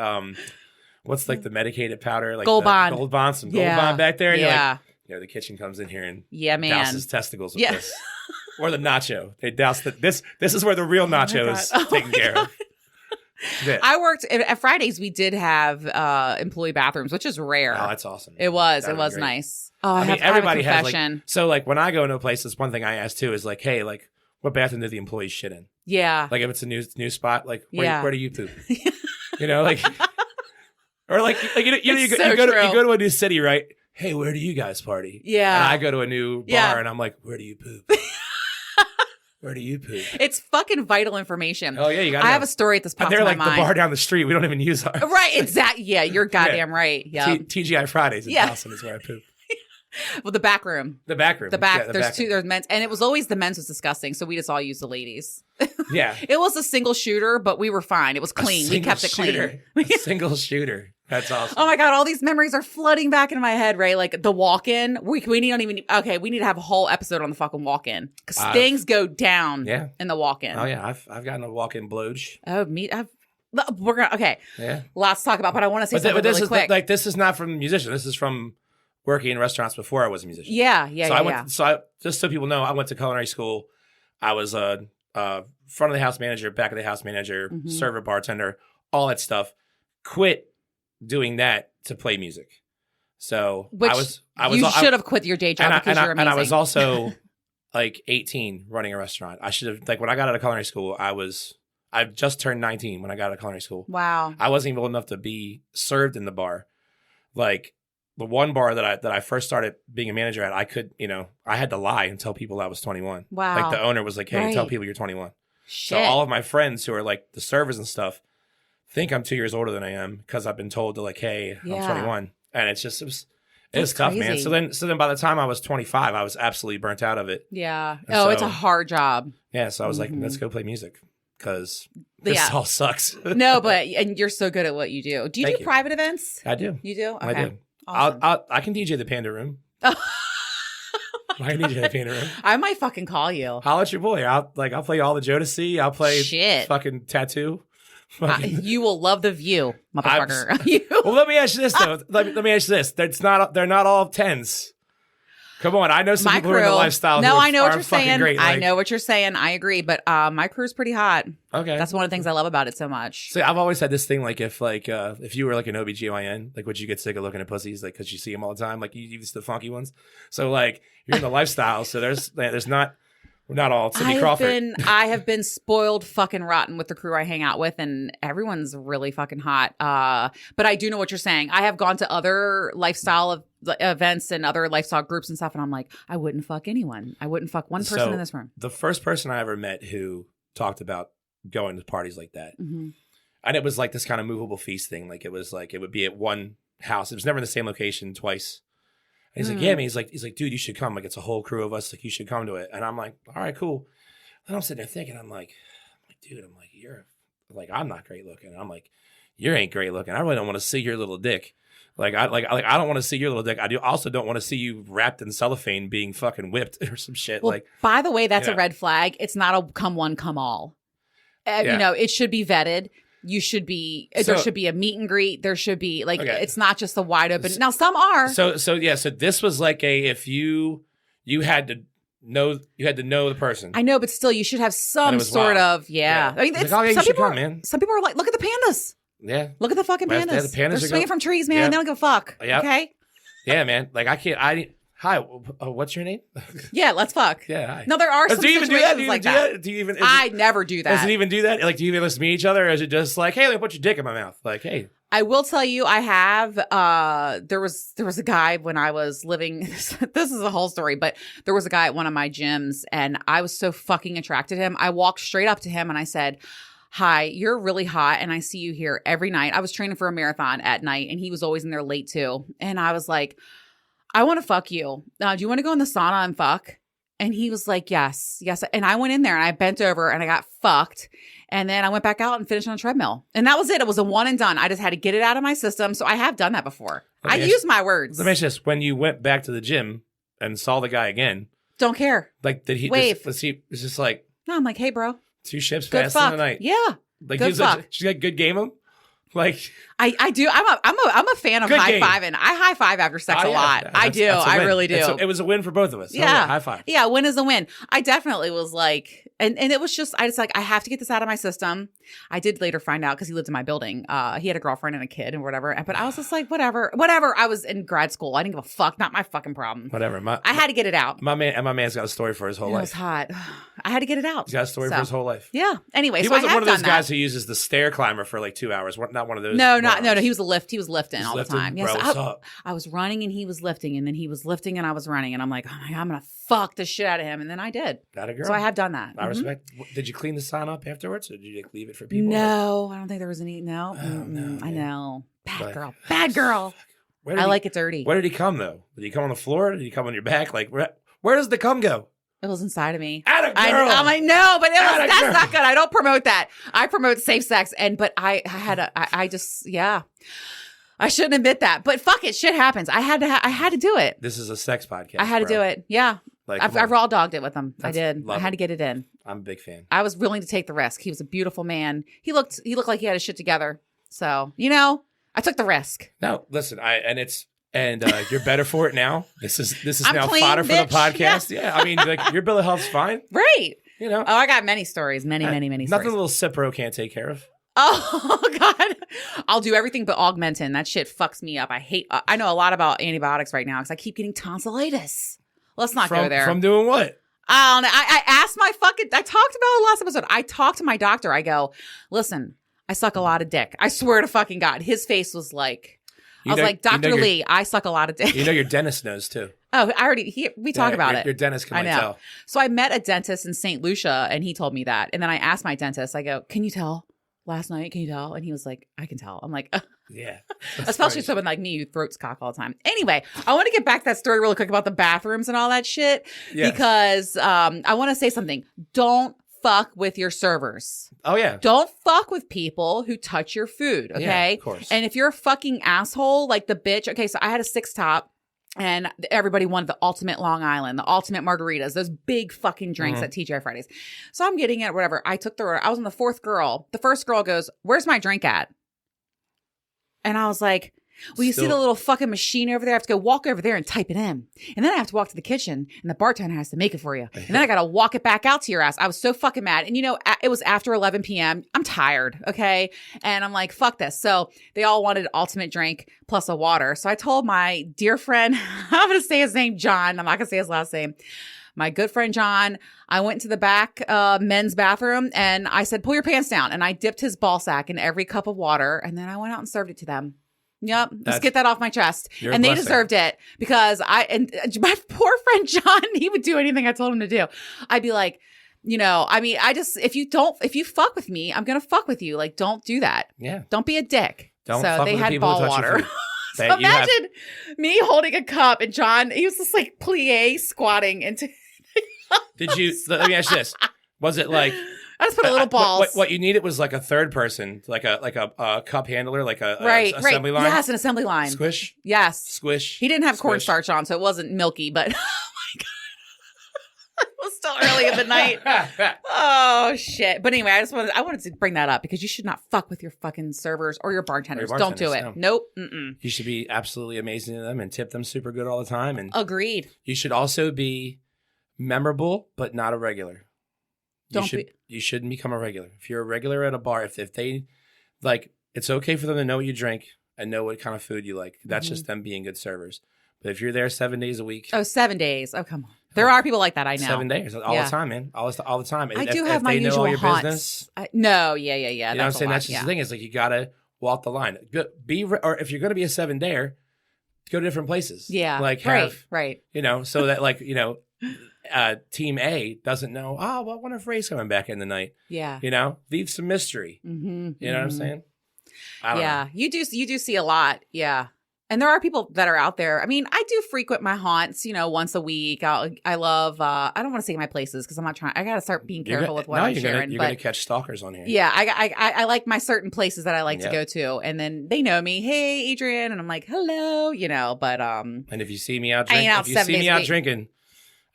what's like the medicated powder, like Gold Bond, some Gold Bond back there. And yeah, the kitchen comes in here and man, douses testicles with this, or the nacho. They douse this. This is where the real nacho is taken care of. Yeah. I worked at Fridays. We did have employee bathrooms, which is rare. Oh, that's awesome. It was nice. Oh, I mean, everybody has like when I go into a place, that's one thing I ask too is like, hey, like what bathroom did the employees shit in? Yeah. Like if it's a new spot, like where do you poop? Like, or like you go to a new city, right? hey, where do you guys party? Yeah. And I go to a new bar and I'm like, where do you poop? Where do you poop? It's fucking vital information. Oh, yeah, you got I have a story at this point. They're like the bar down the street. We don't even use ours. Right, exactly. Yeah, you're goddamn right. Yeah. TGI Fridays in Boston is where I poop. Well, the back room. The back room. There's men's. And it was always the men's was disgusting. So we just all used the ladies. Yeah. It was a single shooter, but we were fine. It was clean. We kept it clean. A single shooter. That's awesome. Oh my God. All these memories are flooding back into my head, right? Like the walk-in. We need to have a whole episode on the fucking walk-in. Because things go down in the walk-in. Oh yeah. I've gotten a walk-in blowj. Oh, we're going to, okay. Yeah. Lots to talk about, but I want to say something really quick. Like, this is not from a musician. This is from working in restaurants before I was a musician. Yeah. Just so people know, I went to culinary school. I was a front of the house manager, back of the house manager, server, bartender, all that stuff. Quit doing that to play music. So you should have quit your day job because you're amazing. And I was also like 18 running a restaurant. I should have, like, when I got out of culinary school, I just turned 19 when I got out of culinary school. Wow. I wasn't even old enough to be served in the bar. Like, the one bar that I first started being a manager at, I had to lie and tell people I was 21. Wow. Like, the owner was like, hey, tell people you're 21. Shit. So all of my friends who are like the servers and stuff think I'm 2 years older than I am because I've been told to, like, hey, I'm 21. And it was tough, man. So then by the time I was 25, I was absolutely burnt out of it. Yeah. It's a hard job. Yeah. So I was like, let's go play music because this all sucks. No, and you're so good at what you do. Do you do private events? I do. You do? Okay. I do. Awesome. I can DJ the Panda Room. I can DJ the Panda Room. I might fucking call you. Holla at your boy. I'll play all the Jodeci. I'll play fucking Tattoo. You will love The View, motherfucker. Well, let me ask you this though. Let me ask you this. They're not all 10s. Come on, I know some people who are in the lifestyle. No, I know what you're saying. Great. I know what you're saying. I agree, but my crew's pretty hot. Okay, that's one of the things I love about it so much. See, I've always had this thing, like, if you were like an OBGYN, like, would you get sick of looking at pussies, like, because you see them all the time, like, you use the funky ones. So, like, you're in the lifestyle, so we're not all Cindy Crawford. I have been spoiled fucking rotten with the crew I hang out with, and everyone's really fucking hot. But I do know what you're saying. I have gone to other lifestyle events and other lifestyle groups and stuff, and I'm like, I wouldn't fuck anyone. I wouldn't fuck one person in this room. The first person I ever met who talked about going to parties like that, and it was like this kind of movable feast thing. Like, it was like it would be at one house. It was never in the same location twice. And he's like, yeah, man. He's like, dude, you should come. Like, it's a whole crew of us. Like, you should come to it. And I'm like, all right, cool. And I'm sitting there thinking, I'm like, dude, you're like, I'm not great looking. And I'm like, you ain't great looking. I really don't want to see your little dick. I don't want to see your little dick. I also don't want to see you wrapped in cellophane being fucking whipped or some shit. Well, by the way, that's a red flag. It's not a come one, come all. It should be vetted. You should be. There should be a meet and greet. There should be it's not just a wide open. Now some are. So this was like if you had to know the person. I know, but still, you should have some sort of I mean, it's like, you should come, man. Some people are like, look at the pandas. Yeah, look at the fucking pandas. Yeah, the pandas They're swinging from trees, man. They don't give a fuck. Yep. Okay. Yeah, man. Like, I can't. Hi, what's your name? Yeah, let's fuck. Yeah, hi. No, there are some situations like that. Do you even? I never do that. Does it even do that? Like, do you even listen to meet each other, or is it just like, hey, let me put your dick in my mouth? Like, hey. I will tell you, I have. There was a guy when I was living. This is a whole story, but there was a guy at one of my gyms, and I was so fucking attracted to him. I walked straight up to him and I said, hi, you're really hot, and I see you here every night. I was training for a marathon at night, and he was always in there late too. And I was like, I want to fuck you. Do you want to go in the sauna and fuck? And he was like, yes. And I went in there and I bent over and I got fucked. And then I went back out and finished on a treadmill. And that was it. It was a one and done. I just had to get it out of my system. So I have done that before. I use my words. Let me ask you this. When you went back to the gym and saw the guy again. Don't care. Like, did he wave? Was just like. No, I'm like, hey, bro. 2 ships faster in the night. Yeah. Like, good fuck. She's got good game him. Like, I do. I'm a fan of high fiving. I high five after sex a lot. I do. I really do. It was a win for both of us. Yeah. High five. Yeah. Win is a win. I definitely was like, and it was just, I have to get this out of my system. I did later find out because he lived in my building. He had a girlfriend and a kid and whatever. But I was just like, whatever. I was in grad school. I didn't give a fuck. Not my fucking problem. Whatever. I had to get it out. My man's got a story for his whole life. It was hot. I had to get it out. He's got a story for his whole life. Yeah. Anyway, he wasn't one of those guys who uses the stair climber for like 2 hours. Not one of those. No. No. He was lifting all the time. Bro, Yes, what's up? I was running and he was lifting, and then he was lifting and I was running, and I'm like, oh my God, I'm gonna fuck the shit out of him, and then I did. That a girl. So I have done that. I respect. Did you clean the sign up afterwards, or did you leave it for people? No, I don't think there was any. No, no, I know. But- Bad girl. I like it dirty. Where did he come though? Did he come on the floor? Did he come on your back? Like where does the cum go? It was inside of me. Atta girl. I know, but that's not good. I don't promote that. I promote safe sex, but I shouldn't admit that. But fuck it, shit happens. I had to do it. This is a sex podcast. I had to do it. Yeah, Like I raw dogged it with him. I did. love I had it. to get it in. I'm a big fan. I was willing to take the risk. He was a beautiful man. He looked like he had his shit together. So I took the risk. No, listen, you're better for it now. This is I'm now clean, fodder for bitch. the podcast. Yeah, I mean, like your bill of health's fine. Right. Oh, I got many stories. Many stories. Nothing a little Cipro can't take care of. Oh God, I'll do everything but Augmentin. That shit fucks me up. I know a lot about antibiotics right now because I keep getting tonsillitis. Let's not go there. From doing what? I don't know. I asked I talked about it last episode. I talked to my doctor. I go, listen, I suck a lot of dick. I swear to fucking God. His face was like, Dr. Lee, I suck a lot of dick. Your dentist knows too. Oh, we talk about it. Your dentist can tell. So I met a dentist in St. Lucia and he told me that. And then I asked my dentist, I go, can you tell last night? Can you tell? And he was like, I can tell. I'm like, yeah. Especially someone like me who throats cock all the time. Anyway, I want to get back to that story really quick about the bathrooms and all that shit. Yes. Because I want to say something. Don't fuck with your servers. Oh, yeah. Don't fuck with people who touch your food, okay? Yeah, of course. And if you're a fucking asshole, like the bitch, okay, so I had a 6-top and everybody wanted the ultimate Long Island, the ultimate margaritas, those big fucking drinks at TGI Fridays. So I'm getting it, whatever. I took the order. I was on the 4th girl. The first girl goes, where's my drink at? And I was like, well, you see the little fucking machine over there? I have to go walk over there and type it in. And then I have to walk to the kitchen and the bartender has to make it for you. And then I got to walk it back out to your ass. I was so fucking mad. And it was after 11 p.m. I'm tired. Okay. And I'm like, fuck this. So they all wanted ultimate drink plus a water. So I told my dear friend, I'm going to say his name, John. I'm not going to say his last name. My good friend, John, I went to the back men's bathroom and I said, pull your pants down. And I dipped his ball sack in every cup of water. And then I went out and served it to them. Yep. Let's get that off my chest. And they deserved it because my poor friend John, he would do anything I told him to do. I'd be like, if you fuck with me, I'm going to fuck with you. Like, don't do that. Yeah. Don't be a dick. Don't so fuck they with had the people ball who touch water. your food. So imagine me holding a cup and John, he was just like plie squatting into. Let me ask you this. Was it like, I just put a little balls. What you needed was like a third person, like a cup handler, like a assembly line. Yes, an assembly line. Squish. Yes. Squish. He didn't have cornstarch on, so it wasn't milky, but oh my God. It was still early in the night. Oh shit. But anyway, I wanted to bring that up because you should not fuck with your fucking servers or your bartenders. Don't do it. No. Nope. Mm-mm. You should be absolutely amazing to them and tip them super good all the time. And agreed. You should also be memorable, but not a regular. You shouldn't become a regular. If you're a regular at a bar, if they like, it's okay for them to know what you drink and know what kind of food you like. That's just them being good servers. But if you're there 7 days a week. Oh, 7 days. Oh, come on. There are people like that. I know. 7 days all the time, man. All the time. I do have my usual know your haunts. Business, no, yeah. You know what I'm saying? That's just the thing. Is like you gotta walk the line. Or if you're gonna be a 7-dayer, go to different places. Yeah. Like right. So that Team A doesn't know, I wonder if Ray's coming back in the night. Yeah. Leave some mystery. Mm-hmm, you know what I'm saying? I don't know. You do see a lot. Yeah. And there are people that are out there. I mean, I do frequent my haunts, once a week. I love, I don't want to say my places because I'm not trying, I got to start being careful with what I'm sharing. You're going to catch stalkers on here. Yeah. I like my certain places that I like to go to. And then they know me. Hey, Adrian. And I'm like, hello, but. And if you see me out drinking,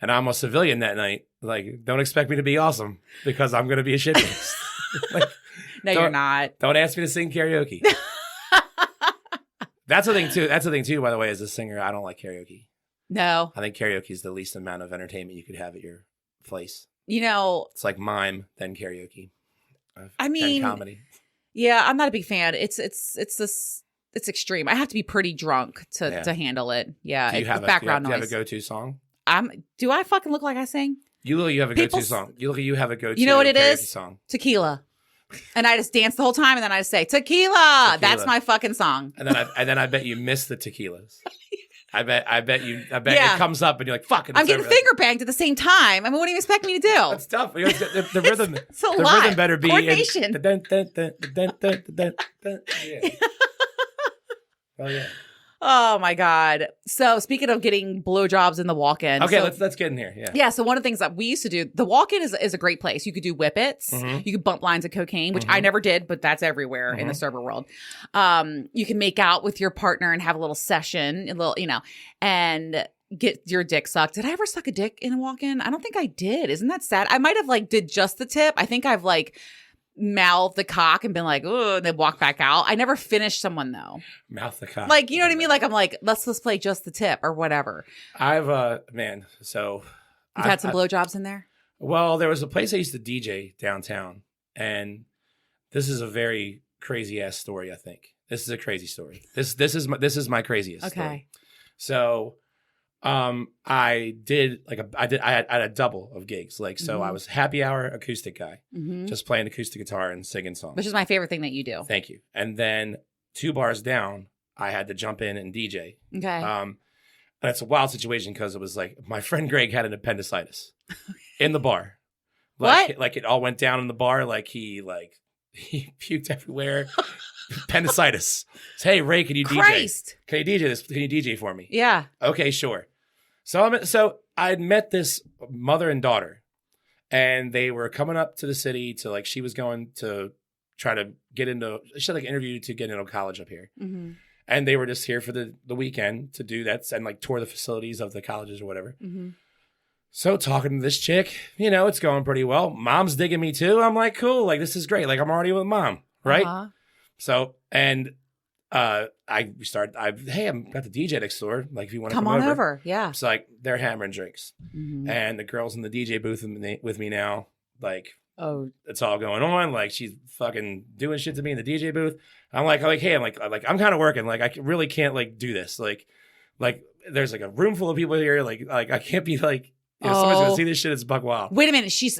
and I'm a civilian that night, like, don't expect me to be awesome because I'm going to be a shitface. No, you're not. Don't ask me to sing karaoke. That's the thing too. By the way, as a singer, I don't like karaoke. No, I think karaoke is the least amount of entertainment you could have at your place. It's like mime, then karaoke. I mean, comedy. Yeah, I'm not a big fan. It's extreme. I have to be pretty drunk to handle it. Yeah, do you have background noise. noise. Do you have a go-to song? Do I fucking look like I sing? You look like you have a go-to song. You have a go-to. You know what it is? Song. Tequila. And I just dance the whole time, and then I just say tequila. That's Tequila. my fucking song. And then I bet you miss the tequilas. I bet Yeah. it comes up and you're like, fuck it. I'm getting finger banged at the same time. I mean, what do you expect me to do? That's tough. The rhythm, It's a the lot. rhythm better be Coordination. Yeah. Oh yeah. Oh my God. So speaking of getting blowjobs in the walk-in. Okay, so, let's get in here. Yeah. Yeah. So one of the things that we used to do, the walk-in is a great place. You could do whippets. Mhm. You could bump lines of cocaine, which I never did, but that's everywhere in the server world. You can make out with your partner and have a little session, a little, and get your dick sucked. Did I ever suck a dick in a walk-in? I don't think I did. Isn't that sad? I might have did just the tip. I think I've mouthed the cock and been like, oh, and then walk back out. I never finished someone though. Mouth the cock. You know what I mean? I'm like, let's play just the tip or whatever. I've man, so You've had some blowjobs in there? Well, there was a place I used to DJ downtown, and this is a very crazy ass story. I think this is a crazy story. This is my craziest. Okay. Story. So, I had a double of gigs. So I was happy hour acoustic guy, just playing acoustic guitar and singing songs, which is my favorite thing that you do. Thank you. And then 2 bars down, I had to jump in and DJ. Okay. And it's a wild situation because it was my friend Greg had an appendicitis in the bar. What? It all went down in the bar. He puked everywhere. Appendicitis. Hey, Ray, can you Christ. DJ? Can you DJ this? Can you DJ for me? Yeah. Okay, sure. So I'd met this mother and daughter, and they were coming up to the city to she was going to try to get into, she had interview to get into college up here. Mm-hmm. And they were just here for the weekend to do that and tour the facilities of the colleges or whatever. Mm-hmm. So talking to this chick, it's going pretty well. Mom's digging me too. I'm like, cool. This is great. I'm already with mom. Right. Uh-huh. So, and hey, I'm got the DJ next door. If you want to come on over. Yeah. It's they're hammering drinks. Mm-hmm. And the girl's in the DJ booth with me now. Oh, it's all going on. She's fucking doing shit to me in the DJ booth. I'm like, hey, I'm kind of working. I really can't do this. There's a room full of people here. I can't be somebody's gonna see this shit. It's buck wild. Wait a minute. She's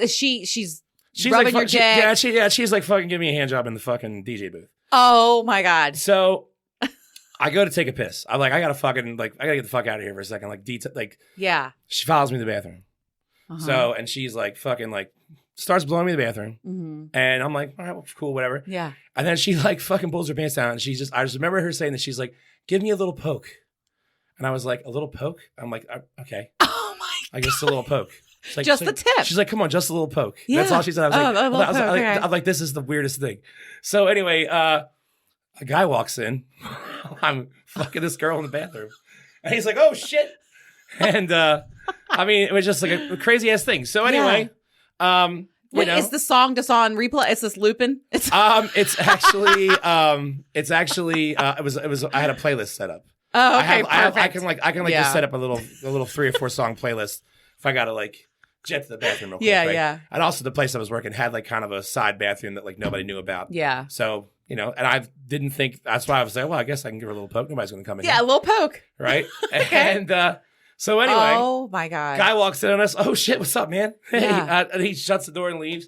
rubbing your dick. She's fucking giving me a hand job in the fucking DJ booth. Oh my God. So I go to take a piss. I'm I gotta fucking I gotta get the fuck out of here for a second. Yeah. She follows me to the bathroom. Uh-huh. So and she's starts blowing me in the bathroom. Mm-hmm. And I'm like, all right, well, cool, whatever. Yeah. And then she fucking pulls her pants down and I just remember her saying that she's give me a little poke. And I was like, a little poke? I'm like, okay. Oh my God. I guess a little poke. Just the tip. She's like, come on, just a little poke. Yeah. That's all she said. I was like, this is the weirdest thing. So anyway, a guy walks in. I'm fucking this girl in the bathroom. And he's like, oh shit. And it was just a crazy ass thing. So anyway, Wait, is the song just on replay? Is this looping? It's actually it was I had a playlist set up. Oh, okay. I can just set up a little 3 or 4 song playlist if I gotta jet to the bathroom real quick. Yeah, right? yeah. And also the place I was working had kind of a side bathroom that nobody knew about. Yeah. So, and I didn't think, that's why I was like, well, I guess I can give her a little poke. Nobody's going to come in Yeah, here. a little poke. Right? And so anyway. Oh my God. Guy walks in on us. Oh shit, what's up, man? Yeah. And he shuts the door and leaves.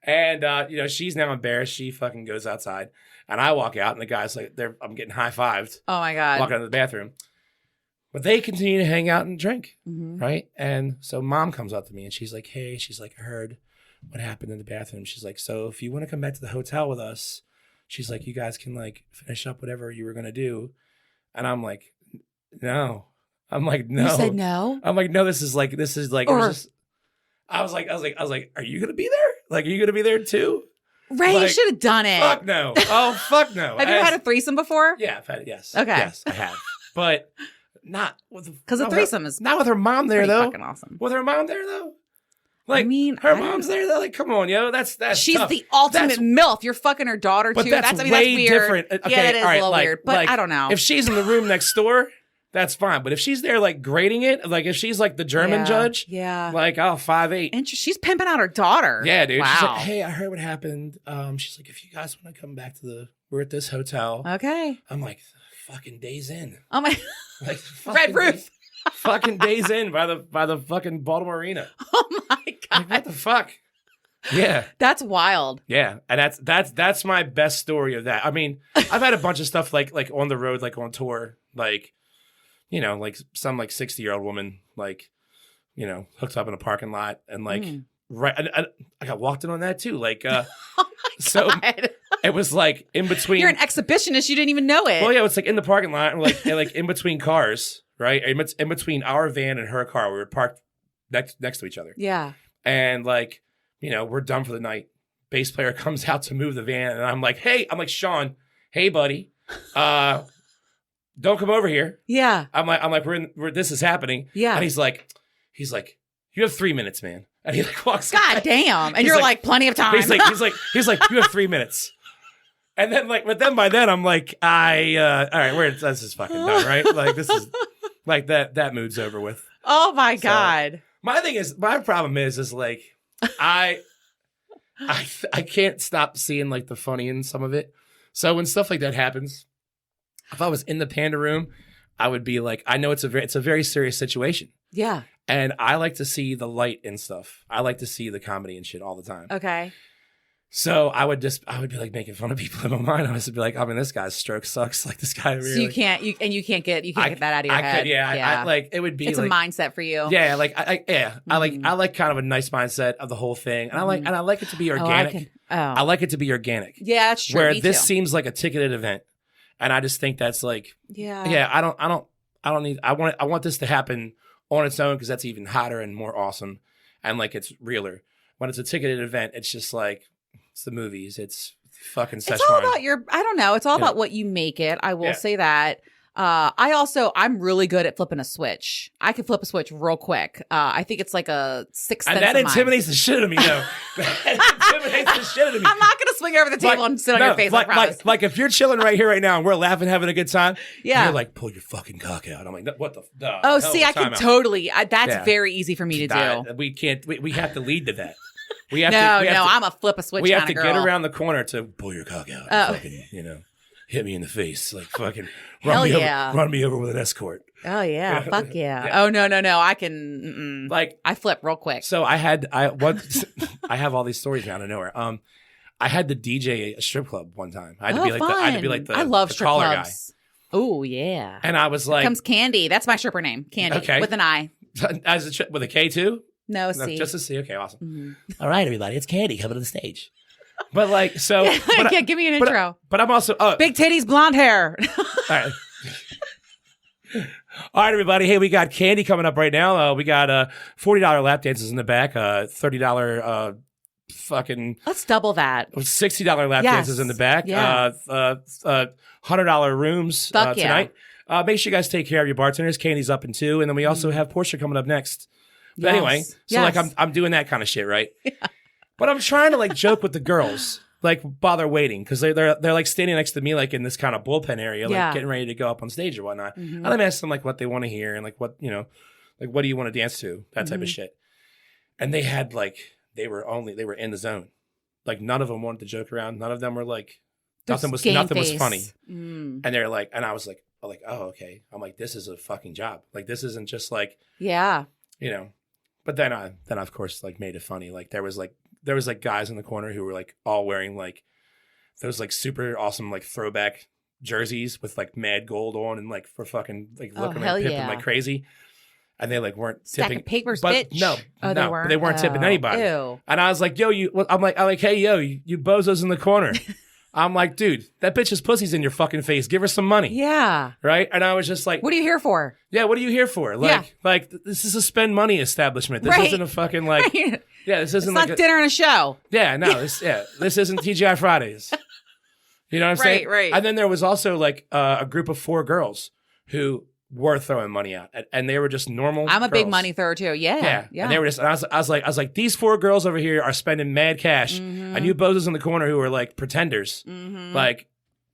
And, she's now embarrassed. She fucking goes outside. And I walk out and the guy's I'm getting high-fived. Oh my God. Walking out of the bathroom. But they continue to hang out and drink, right? And so mom comes up to me and she's like, hey, I heard what happened in the bathroom. She's like, so if you want to come back to the hotel with us, she's like, you guys can finish up whatever you were going to do. And I'm like, no. I'm like, no. You said no? I'm like, no, this is it was just, I was like, are you going to be there? Are you going to be there too? Ray, you should have done it. Fuck no. Oh, fuck no. Have you ever had a threesome before? Yeah, I've had it, yes. Okay. Yes, I have. But not with because a threesome is not with her mom there though. Fucking awesome. With her mom there though. Her mom's there though. Come on, yo. That's she's tough. the ultimate MILF. You're fucking her daughter too. That's way weird. Different. Okay, yeah, it is all right, a little weird. But I don't know. If she's in the room next door, that's fine. But if she's there grading it, if she's the German judge, yeah, 5'8", and she's pimping out her daughter. Yeah, dude. Wow. She's like, hey, I heard what happened. She's like, if you guys want to come back to we're at this hotel. Okay. I'm like, fucking days in. Oh my, Red roof. Fucking days in by the fucking Baltimore Arena. Oh my God. What the fuck? Yeah. That's wild. Yeah. And that's my best story of that. I mean, I've had a bunch of stuff like on the road, like on tour, like, you know, like some like 60-year-old woman, like, you know, hooked up in a parking lot and like, right. And I got walked in on that too. Like, Oh my so God. it was like in between. You're an exhibitionist. You didn't even know it. Well, yeah, it's like in the parking lot, and like in between cars, right? In between our van and her car, we were parked next to each other. Yeah. And like, you know, we're done for the night. Bass player comes out to move the van, and I'm like, Sean, hey, buddy, don't come over here. Yeah. I'm like, this is happening. Yeah. And he's like, you have 3 minutes, man. And he like walks. God damn. And He's you're like, plenty of time. He's like, you have 3 minutes. And then but then by then I'm like, all right, this is fucking done, right? Like this is like that mood's over with. Oh my So, God. my problem is like, I can't stop seeing like the funny in some of it. So when stuff like that happens, if I was in the panda room, I would be like, I know it's a very serious situation. Yeah. And I like to see the light in stuff. I like to see the comedy and shit all the time. Okay. So I would be like making fun of people in my mind. I would be like, I mean, this guy's stroke sucks. Like this guy really. So you can't get that out of your head. I like it would be. It's like, a mindset for you. Yeah, like I like kind of a nice mindset of the whole thing, and I like it to be organic. I like it to be organic. Yeah, that's true. Where Me this too. seems like a ticketed event, and I just think that's like yeah. I don't need. I want this to happen on its own because that's even hotter and more awesome, and like it's realer. When it's a ticketed event, it's just like. It's the movies. It's fucking Szechuan. It's all about I don't know. It's all about what you make it. I will say that. I'm really good at flipping a switch. I can flip a switch real quick. I think it's like a sixth sense. And that of mine. intimidates the shit out of me, though. That intimidates the shit out of me. I'm not going to swing over the table and sit on your face. I promise. Like if you're chilling right here, right now, and we're laughing, having a good time, you're like, pull your fucking cock out. I'm like, what the? Oh, see, I can totally. That's very easy for me to do. We can't. We have to lead to that. We have I'm a flip a switch. We have to girl. get around the corner to pull your cock out. And fucking, hit me in the face, like fucking run me over with an escort. Oh yeah, fuck yeah. Oh no, I can like I flip real quick. So I have all these stories now out of nowhere. I had to DJ a strip club one time. I had to be like the I love the strip caller clubs. Oh yeah. And I was like, here comes Candy. That's my stripper name, Candy, with an I. With a K too. No, C. Just a C. Okay, awesome. Mm-hmm. All right, everybody, it's Candy coming to the stage. But like, so give me an intro. But I'm also big titties, blonde hair. All right, everybody. Hey, we got Candy coming up right now. We got $40 lap dances in the back. $30 fucking. Let's double that. $60 lap dances in the back. Yes. $100 rooms tonight. Make sure you guys take care of your bartenders. Candy's up in 2, and then we also have Portia coming up next. But anyway, so like I'm doing that kind of shit, right? Yeah. But I'm trying to like joke with the girls, like while they're waiting, because they're like standing next to me, like in this kind of bullpen area, like getting ready to go up on stage or whatnot. Mm-hmm. And I'm asking them like what they want to hear and like what like what do you want to dance to, that type of shit. And they had like they were in the zone, like none of them wanted to joke around. None of them were like nothing was funny. And they're like, and I was like, oh okay. I'm like, this is a fucking job. Like this isn't just like But then I of course like made it funny. Like there was like guys in the corner who were like all wearing like those like super awesome like throwback jerseys with like mad gold on and like for fucking like looking like pimping like crazy. And they like weren't tipping papers, but bitch. No, they weren't tipping anybody. Ew. And I was like, yo, I'm like, hey, yo, you bozos in the corner. I'm like, dude, that bitch's pussy's in your fucking face. Give her some money. Yeah. Right? And I was just like, what are you here for? Yeah, what are you here for? Like this is a spend money establishment. This isn't a fucking like this isn't it's like not dinner and a show. Yeah, no, this isn't TGI Fridays. You know what I'm saying? Right. And then there was also like a group of 4 girls who were throwing money out, and they were just normal. I'm a girls. big money thrower too. Yeah. And they were just. And I was like, these 4 girls over here are spending mad cash, and you bozos in the corner who are like pretenders. Like,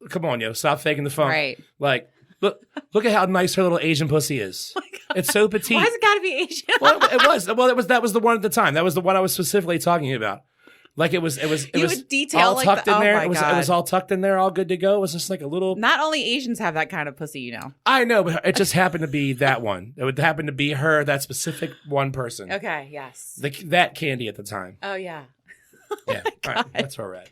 come on, yo, stop faking the funk. Right. Like, look at how nice her little Asian pussy is. Oh my God. It's so petite. Why's it got to be Asian? Well, it was. Well, that was the one at the time. That was the one I was specifically talking about. Like it was would detail all like tucked in there. Oh my God. It was all tucked in there, all good to go. It was just like a little. Not only Asians have that kind of pussy, you know. I know, but it just happened to be that one. It would happen to be her, that specific one person. Okay. Yes. That Candy at the time. Oh yeah. Yeah, all right, that's where we're at.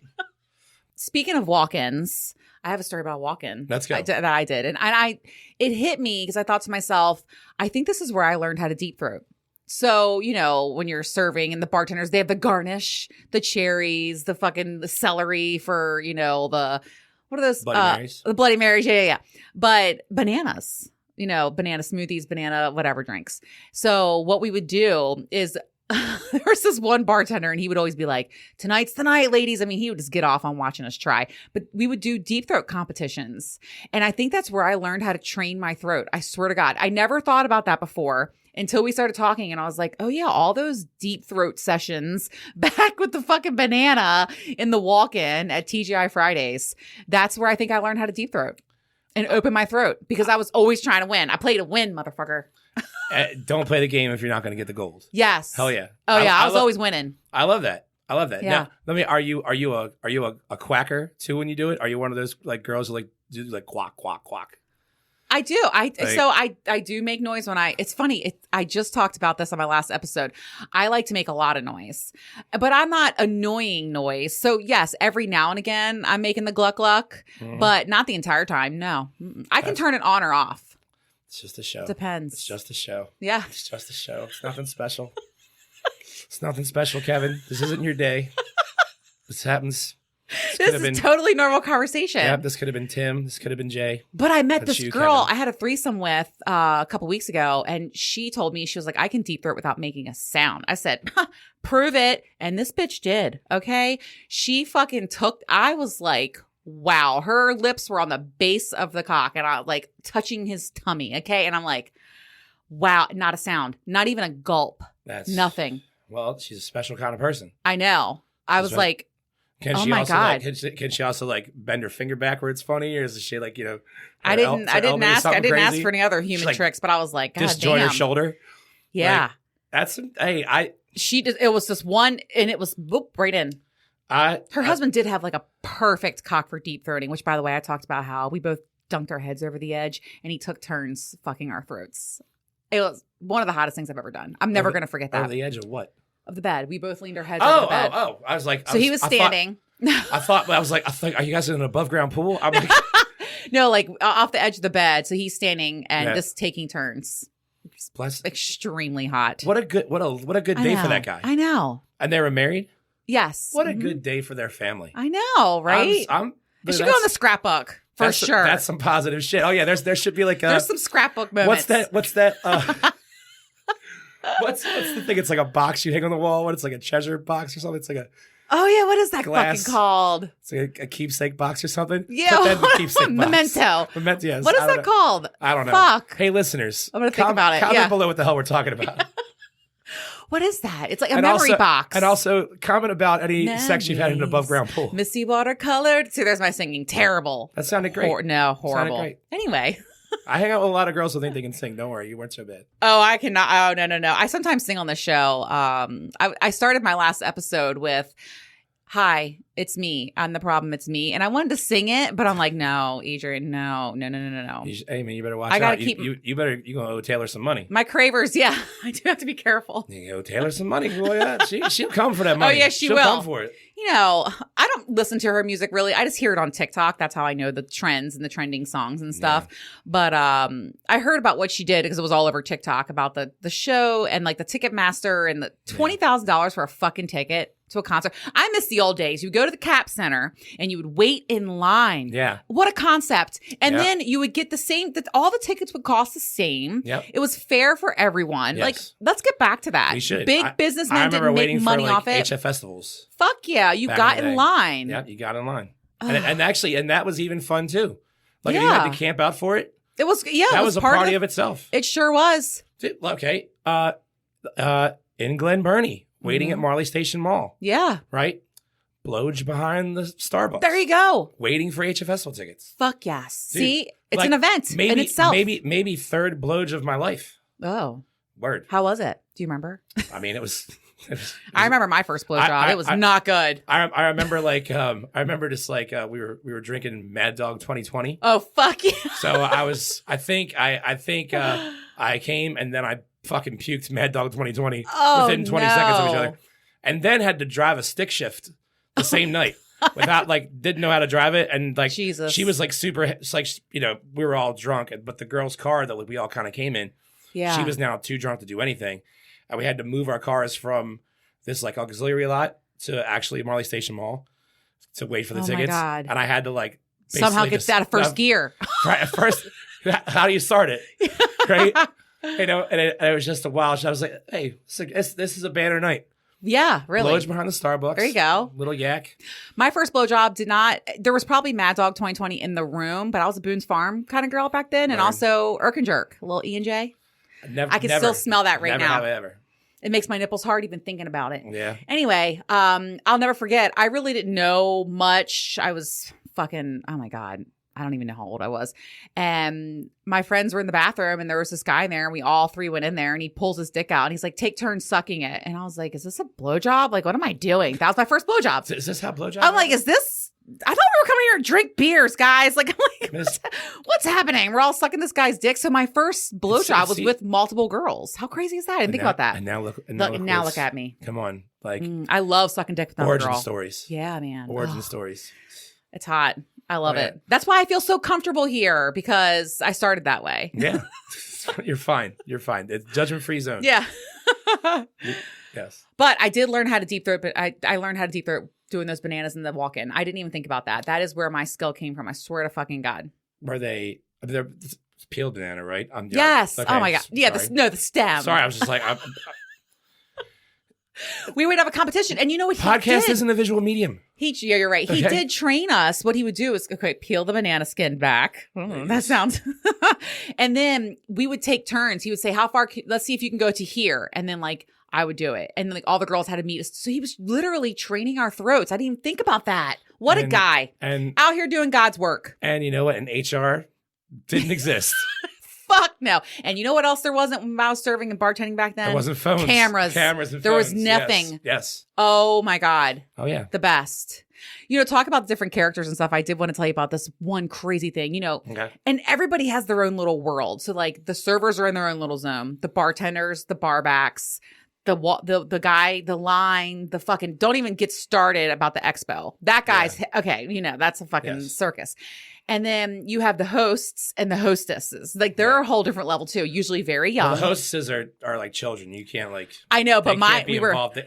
Speaking of walk-ins, I have a story about a walk-in. Let's go. That I did. And it hit me because I thought to myself, I think this is where I learned how to deep throat. So, when you're serving and the bartenders, they have the garnish, the cherries, the celery for, what are those? Bloody Marys. The Bloody Marys. Yeah. But bananas, banana smoothies, banana, whatever drinks. So what we would do is there was this one bartender and he would always be like, tonight's the night, ladies. I mean, he would just get off on watching us try, but we would do deep throat competitions. And I think that's where I learned how to train my throat. I swear to God, I never thought about that before until we started talking. And I was like, oh yeah, all those deep throat sessions back with the fucking banana in the walk-in at TGI Fridays. That's where I think I learned how to deep throat and open my throat because I was always trying to win. I play to win, motherfucker. Don't play the game if you're not going to get the gold. Yes. Hell yeah. Oh yeah, I was always winning. I love that. Yeah. Now, Yeah. are you a quacker too when you do it? Are you one of those like girls who like do like quack quack quack? I do. I do make noise when it's funny. I just talked about this on my last episode. I like to make a lot of noise, but I'm not annoying noise. So yes, every now and again I'm making the gluck gluck, but not the entire time. No, I can turn it on or off. It's just a show. Depends. It's just a show. Yeah. It's just a show. It's nothing special. It's nothing special, Kevin. This isn't your day. This happens. This is totally normal conversation. Yep, this could have been Tim. This could have been Jay. But I met That's this you, girl Kevin. I had a threesome with a couple weeks ago, and she told me, she was like, I can deep throat without making a sound. I said, prove it. And this bitch did. Okay. She fucking I was like, wow. Her lips were on the base of the cock and I like touching his tummy. Okay. And I'm like, wow, not a sound, not even a gulp. That's nothing. Well, she's a special kind of person. I know. I was like, Can oh she my also God. can she also like bend her finger backwards funny, or is she like I didn't ask for any other human like, tricks, but I was like, God disjoint damn. her shoulder? Yeah. Like, It was just one and it was boop, right in. Her husband did have like a perfect cock for deep throating, which by the way, I talked about how we both dunked our heads over the edge and he took turns fucking our throats. It was one of the hottest things I've ever done. I'm never going to forget that. Over the edge of what? Of the bed. We both leaned our heads over the bed. I was like, so he was standing. I thought, are you guys in an above ground pool? I'm like, no, like off the edge of the bed. So he's standing and just taking turns. Bless. Extremely hot. What a good day for that guy. I know. And they were married? Yes. What a good day for their family. I know, right? It should go in the scrapbook for sure. That's some positive shit. Oh yeah, there should be like there's some scrapbook moments. What's that? What's the thing? It's like a box you hang on the wall. What? It's like a treasure box or something. It's like a oh yeah, what is that glass, fucking called? It's like a keepsake box or something. Yeah, Put that in the keepsake box. Memento. Yes. What is that called? I don't know. Fuck. Hey, listeners, I'm gonna think about it. Comment below what the hell we're talking about. What is that? It's like a memory box. And also comment about any sex you've had in an above ground pool. Misty watercolored. See, there's my singing. Terrible. That sounded great. Horrible. Sounded great. Anyway. I hang out with a lot of girls who think they can sing. Don't worry, you weren't so bad. Oh, I cannot. Oh, no. I sometimes sing on the show. I started my last episode with, hi, it's me. I'm the problem. It's me. And I wanted to sing it, but I'm like, no, Adrian, no. Hey, man, you better watch I gotta out. keep... You better, you're going to owe Taylor some money. My Cravers, yeah. I do have to be careful. You owe Taylor some money, boy. Yeah. She'll come for that money. Oh, yeah, she'll will. Come for it. I don't listen to her music really. I just hear it on TikTok. That's how I know the trends and the trending songs and stuff. Yeah. But I heard about what she did because it was all over TikTok about the show and like the Ticketmaster and the $20,000 for a fucking ticket to a concert. I miss the old days. You would go to the Cap Center and you would wait in line. Yeah. What a concept. And then you would get the same, all the tickets would cost the same. Yep. It was fair for everyone. Yes. Like, let's get back to that. We should. Big businessmen didn't make money off it. HF festivals. Fuck yeah. You got in line. Yeah, you got in line. And actually, that was even fun too. Like if you had to camp out for it. It was, that was a party of itself. It sure was. Okay. In Glen Burnie. Waiting at Marley Station Mall. Yeah. Right? Blowge behind the Starbucks. There you go. Waiting for HF Festival tickets. Fuck yes. Dude, see? It's an event in itself. Maybe third blowge of my life. Oh. Word. How was it? Do you remember? I mean, it was I remember my first blowjob. It was not good. I remember we were drinking Mad Dog 2020. Oh, fuck yeah. So I think I came and then I fucking puked Mad Dog 2020 within 20 seconds of each other. and then had to drive a stick shift the same night without didn't know how to drive it. And Jesus. She was super, it's we were all drunk, but the girl's car that we all kind of came in, she was now too drunk to do anything. And we had to move our cars from this auxiliary lot to actually Marley Station Mall to wait for the tickets. My God. And I had to somehow get out of first gear. Right at first, how do you start it? Right? And it was just a wild. I was like, hey, this is a banner night. Yeah, really. Blowage behind the Starbucks. There you go. Little yak. My first blowjob did not. There was probably Mad Dog 2020 in the room, but I was a Boone's Farm kind of girl back then, and also Irk and Jerk, a little E&J. I can still smell that right now. Never have ever. It makes my nipples hard even thinking about it. Yeah. Anyway, I'll never forget. I really didn't know much. I was fucking. Oh my God. I don't even know how old I was. And my friends were in the bathroom and there was this guy in there and we all three went in there and he pulls his dick out and he's like, take turns sucking it. And I was like, is this a blowjob? What am I doing? That was my first blowjob. Is this how blowjob I'm like, is this? I thought we were coming here to drink beers, guys. I'm like, what's happening? We're all sucking this guy's dick. So my first blowjob was with multiple girls. How crazy is that? I didn't think about that. And now look. Now look at me. Come on. I love sucking dick with another girl. Origin stories. Yeah, man. Origin stories. It's hot. I love it. That's why I feel so comfortable here because I started that way. Yeah. You're fine. You're fine. It's judgment-free zone. Yeah. Yes. But I did learn how to deep throat, but I learned how to deep throat doing those bananas in the walk-in. I didn't even think about that. That is where my skill came from. I swear to fucking God. They're peeled banana, right? Yes. Okay. Oh my God. Yeah. The stem. Sorry. I was just like, we would have a competition. And you know what he podcast did? isn't a visual medium. Yeah, you're right. He did train us. What he would do is, peel the banana skin back. That sounds. And then we would take turns. He would say, how far, let's see if you can go to here. And then I would do it. And then all the girls had to meet us. So he was literally training our throats. I didn't even think about that. What a guy. And out here doing God's work. And you know what? An HR didn't exist. Fuck no. And you know what else there wasn't when I was serving and bartending back then? There wasn't phones. Cameras and there phones. There was nothing. Yes. Oh my God. Oh yeah. The best. Talk about the different characters and stuff. I did want to tell you about this one crazy thing, Okay. And everybody has their own little world. So the servers are in their own little zone. The bartenders, the barbacks, the guy, the line, the fucking, don't even get started about the expo. That guy's, okay, that's a fucking circus. And then you have the hosts and the hostesses. They're a whole different level too. Usually very young. Well, the hostesses are like children. You can't I know, but we were involved.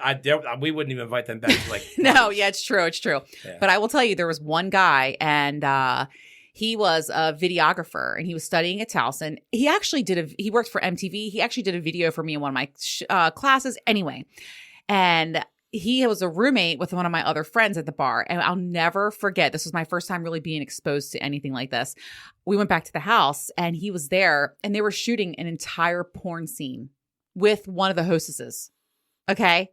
We wouldn't even invite them back to No, yeah, it's true. Yeah. But I will tell you, there was one guy and he was a videographer and he was studying at Towson. He actually he worked for MTV. He actually did a video for me in one of my classes anyway. And he was a roommate with one of my other friends at the bar. And I'll never forget, this was my first time really being exposed to anything like this. We went back to the house and he was there and they were shooting an entire porn scene with one of the hostesses. Okay.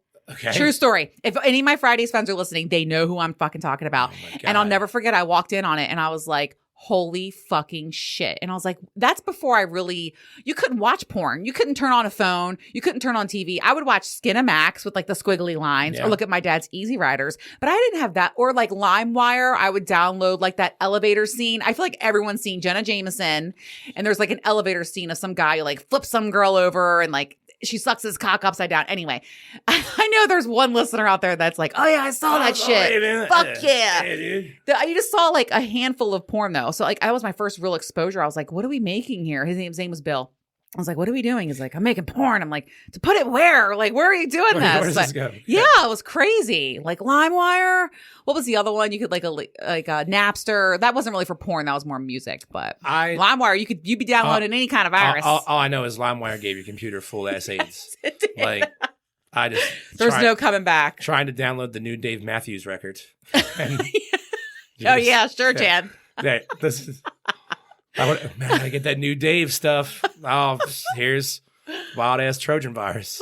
True story. If any of my Fridays fans are listening, they know who I'm fucking talking about. Oh and I'll never forget, I walked in on it and I was like, holy fucking shit. And I was like, that's before you couldn't watch porn. You couldn't turn on a phone. You couldn't turn on TV. I would watch Skinamax with the squiggly lines or look at my dad's Easy Riders. But I didn't have that. Or LimeWire, I would download that elevator scene. I feel like everyone's seen Jenna Jameson and there's an elevator scene of some guy who flips some girl over and she sucks his cock upside down. Anyway, I know there's one listener out there that's like, oh yeah, I saw that shit. Fuck yeah. Dude. You just saw a handful of porn though. So that was my first real exposure. I was like, what are we making here? His name was Bill. I was like, what are we doing? He's like, I'm making porn. I'm like, to put it where? Where are you doing this? Where does this go? Yeah, it was crazy. LimeWire. What was the other one? You could a Napster. That wasn't really for porn. That was more music. But LimeWire, you'd be downloading any kind of virus. All I know is LimeWire gave your computer full ass AIDS. I just there's no coming back. Trying to download the new Dave Matthews record. And oh yeah, sure, Jan. Yeah, this is. I get that new Dave stuff. Oh, here's wild ass Trojan virus.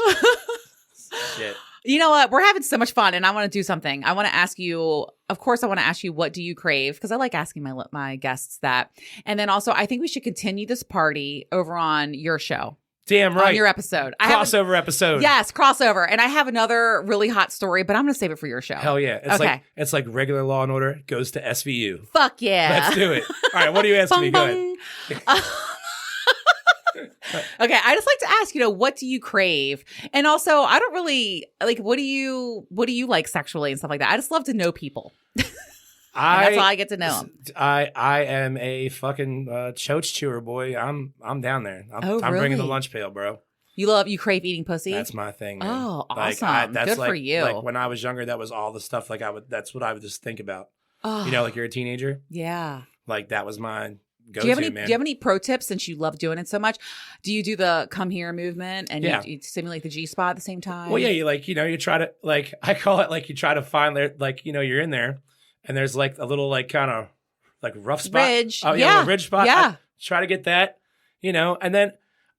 Shit. You know what? We're having so much fun, and I want to do something. I want to ask you. Of course, I want to ask you, what do you crave? Because I like asking my guests that. And then also, I think we should continue this party over on your show. Damn right. On your episode. Crossover episode. Yes, crossover. And I have another really hot story, but I'm going to save it for your show. Hell yeah. It's like regular Law and Order goes to SVU. Fuck yeah. Let's do it. All right, what are you asking me? Go ahead. Okay, I just like to ask, what do you crave? And also, I don't really like what do you like sexually and stuff like that. I just love to know people. That's how I get to know them. I am a fucking choach chewer, boy. I'm down there. I'm bringing the lunch pail, bro. You crave eating pussy? That's my thing, man. Oh, awesome. Good for you. Like when I was younger, that was all the stuff that's what I would just think about. Oh. Like you're a teenager? Yeah. Like that was my go-to, do you have man. Do you have any pro tips since you love doing it so much? Do you do the come here movement and you stimulate the G-spot at the same time? Well, yeah, you try to, like, I call it, like, you try to find there, like, you're in there and there's like a little, like, kind of like rough spot. Ridge. Oh, yeah. A ridge spot. Yeah. I try to get that, and then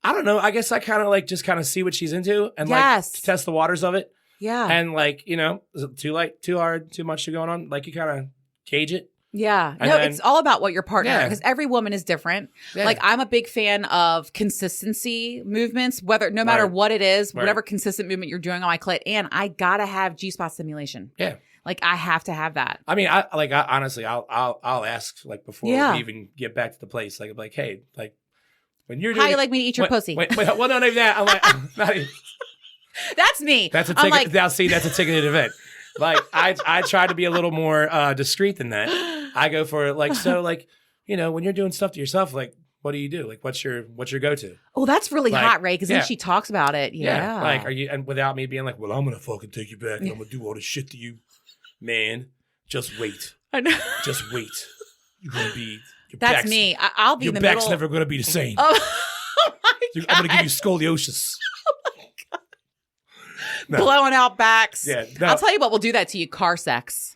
I don't know. I guess I kind of like just kind of see what she's into and like test the waters of it. Yeah. And like, is it too light, too hard, too much going on? Like you kind of gauge it. Yeah. No, it's all about what your partner, because every woman is different. Yeah. Like I'm a big fan of consistency movements, no matter what it is, whatever consistent movement you're doing on my clit, and I gotta have G-spot stimulation. Yeah. Like I have to have that. I mean, I honestly, I'll ask like before we even get back to the place. Like I'm like, hey, like when you're doing how you like me to eat your pussy? Wait, well, not even that. I'm like, not even. That's me. That's a ticket. Now, see, that's a ticketed event. Like I try to be a little more discreet than that. I go for like when you're doing stuff to yourself, like what do you do? Like what's your go-to? Oh, that's really hot, Ray, because then she talks about it. Yeah. Like are you, and without me being like, well, I'm gonna fucking take you back and I'm gonna do all this shit to you, man. Just wait. I know. Just wait. You're gonna be. That's me. I'll be in the middle. Your back's never gonna be the same. Oh my God. I'm gonna give you scoliosis. No. Blowing out backs. Yeah, no. I'll tell you what, we'll do that to you. Car sex.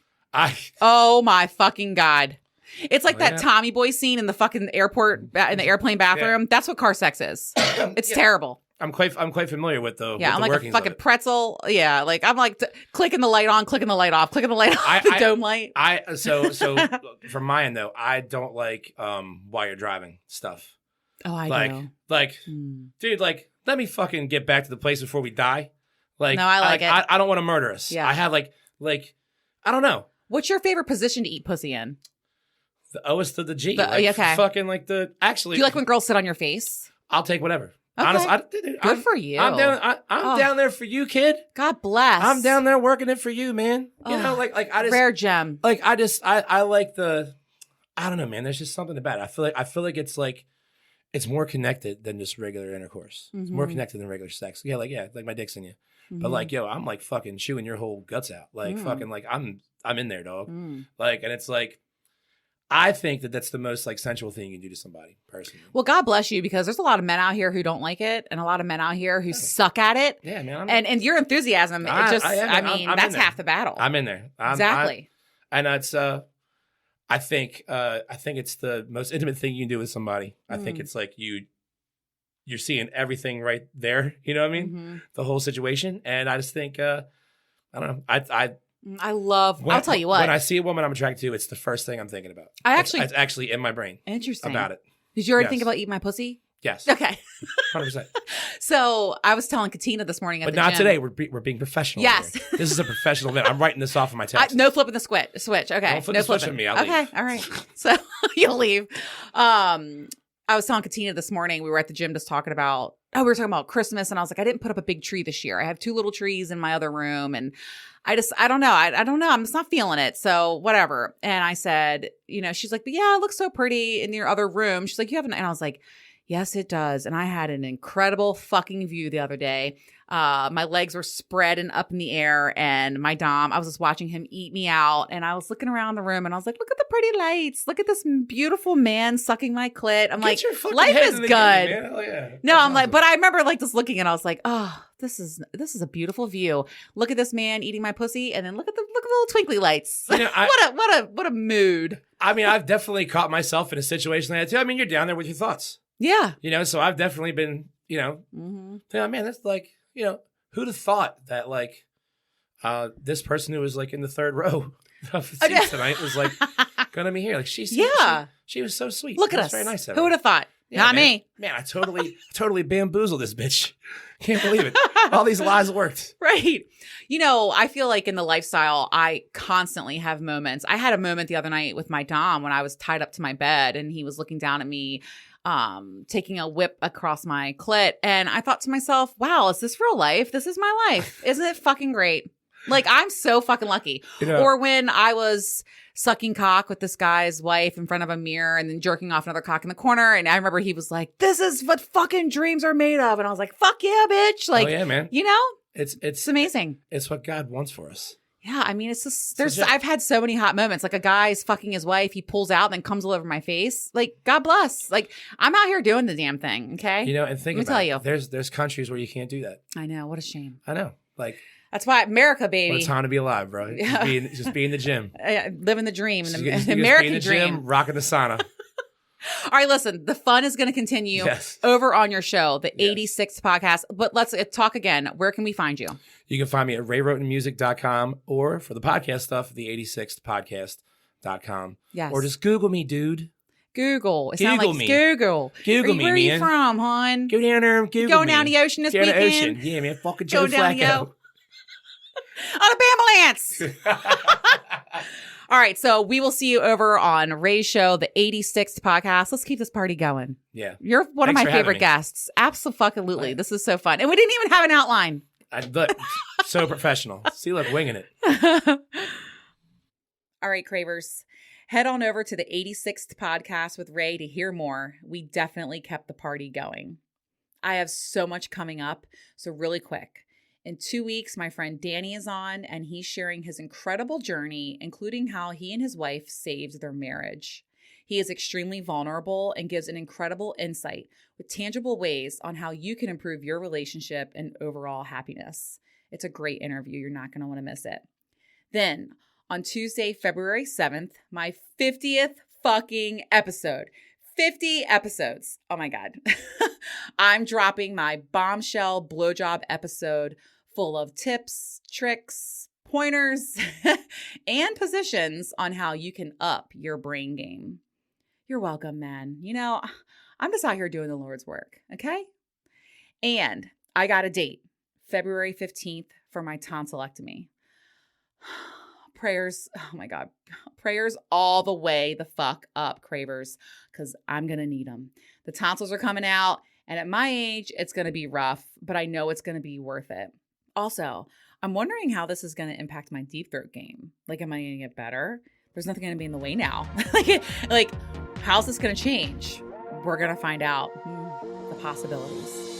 Oh my fucking God. It's like that Tommy Boy scene in the fucking airport, in the airplane bathroom. Yeah. That's what car sex is. It's terrible. I'm quite familiar with the I'm the like a fucking pretzel. Yeah, like I'm like clicking the light on, clicking the light off, clicking the light off, the dome light. So from my end though, I don't like while you're driving stuff. Oh, I know. Like, dude, like let me fucking get back to the place before we die. Like, no, I like it. I don't want to murder us. Yeah. I have like I don't know. What's your favorite position to eat pussy in? The O's to the G. Okay. Fucking like actually. Do you like when girls sit on your face? I'll take whatever. Okay. Honestly, good for you. I'm down there for you, kid. God bless. I'm down there working it for you, man. You know, like I just rare gem. Like I like I don't know, man. There's just something about it. I feel like it's more connected than just regular intercourse. Mm-hmm. It's more connected than regular sex. Yeah, like my dick's in you. Mm-hmm. But like, yo, I'm like fucking chewing your whole guts out. Like fucking like I'm in there, dog. Like, and it's like, I think that's the most like sensual thing you can do to somebody personally. Well, God bless you, because there's a lot of men out here who don't like it, and a lot of men out here who suck at it. Yeah, man. And your enthusiasm, that's half the battle. I'm in there. Exactly. And it's I think it's the most intimate thing you can do with somebody. I think it's like you're seeing everything right there. You know what I mean? Mm-hmm. The whole situation. And I just think, I don't know. I'll tell you what. When I see a woman I'm attracted to, it's the first thing I'm thinking about. It's actually in my brain. Interesting. About it. Did you already think about eating my pussy? Yes. Okay. 100%. So I was telling Katina this morning at the gym. But not today. We're being professional. Yes. This is a professional event. I'm writing this off of my text. No flipping the switch. Okay. Don't flip the switch on me. I'll leave. All right. So you'll leave. I was telling Katina this morning, we were at the gym just talking about, we were talking about Christmas, and I was like, I didn't put up a big tree this year. I have 2 little trees in my other room, and I don't know. I don't know. I'm just not feeling it. So whatever. And I said, she's like, but yeah, it looks so pretty in your other room. She's like, and I was like, yes, it does. And I had an incredible fucking view the other day. My legs were spread and up in the air, and my dom, I was just watching him eat me out, and I was looking around the room, and I was like, look at the pretty lights. Look at this beautiful man sucking my clit. I'm like, life is good. Yeah. No, I'm like, but I remember like just looking, and I was like, oh, this is a beautiful view. Look at this man eating my pussy, and then look at the little twinkly lights. What a mood. I mean, I've definitely caught myself in a situation like that too. I mean, you're down there with your thoughts. Yeah. So I've definitely been, man, that's like, who'd have thought that like this person who was like in the 3rd row of the seats tonight was like gonna be here. Like she was so sweet. Look at us. Very nice. Who would have thought? Yeah, Not me. Man, I totally bamboozled this bitch. Can't believe it. All these lies worked. Right. I feel like in the lifestyle, I constantly have moments. I had a moment the other night with my dom when I was tied up to my bed, and he was looking down at me taking a whip across my clit. And I thought to myself, wow, is this real life? This is my life. Isn't it fucking great? Like, I'm so fucking lucky. Or when I was sucking cock with this guy's wife in front of a mirror and then jerking off another cock in the corner. And I remember he was like, this is what fucking dreams are made of. And I was like, fuck yeah, bitch. Like, oh, yeah, man. You know, it's amazing. It's what God wants for us. Yeah. I mean, it's just, I've had so many hot moments. Like a guy's fucking his wife. He pulls out and then comes all over my face. Like, God bless. Like, I'm out here doing the damn thing. Okay. You know, and think Let me tell you. There's countries where you can't do that. I know. What a shame. I know. Like, that's why America, baby. What a time to be alive, bro. Yeah. Just be in the gym. Living the dream. The just American be in the dream. Gym, rocking the sauna. All right, listen, the fun is going to continue over on your show, the 86th podcast. But let's talk again. Where can we find you? You can find me at rayrotenmusic.com or for the podcast stuff, the 86thpodcast.com. Yes. Or just Google me, dude. Google. It Google sounds like me. Google. Google me, Where are you man. from, hon? Go down there and Google Going me. down the ocean this down weekend? The ocean. Yeah, man. Fucking Joe Go down Flacco. On a Bambalance. All right, so we will see you over on Ray's show, the 86th podcast. Let's keep this party going. Yeah. You're one Thanks of for my having favorite me. guests. Absolutely. This is so fun. And we didn't even have an outline. Look, so professional. See, look, winging it. All right, Cravers. Head on over to the 86th podcast with Ray to hear more. We definitely kept the party going. I have so much coming up, so really quick. In 2 weeks, my friend Danny is on, and he's sharing his incredible journey, including how he and his wife saved their marriage. He is extremely vulnerable and gives an incredible insight with tangible ways on how you can improve your relationship and overall happiness. It's a great interview. You're not going to want to miss it. Then, on Tuesday, February 7th, my 50th fucking episode. 50 episodes. Oh my God. I'm dropping my bombshell blowjob episode full of tips, tricks, pointers, and positions on how you can up your brain game. You're welcome, man. You know, I'm just out here doing the Lord's work, okay? And I got a date, February 15th, for my tonsillectomy. Prayers, oh my God, prayers all the way the fuck up, Cravers, because I'm going to need them. The tonsils are coming out, and at my age, it's going to be rough, but I know it's going to be worth it. Also, I'm wondering how this is going to impact my deep throat game. Like, am I going to get better? There's nothing going to be in the way now. like, how's this going to change? We're going to find out the possibilities.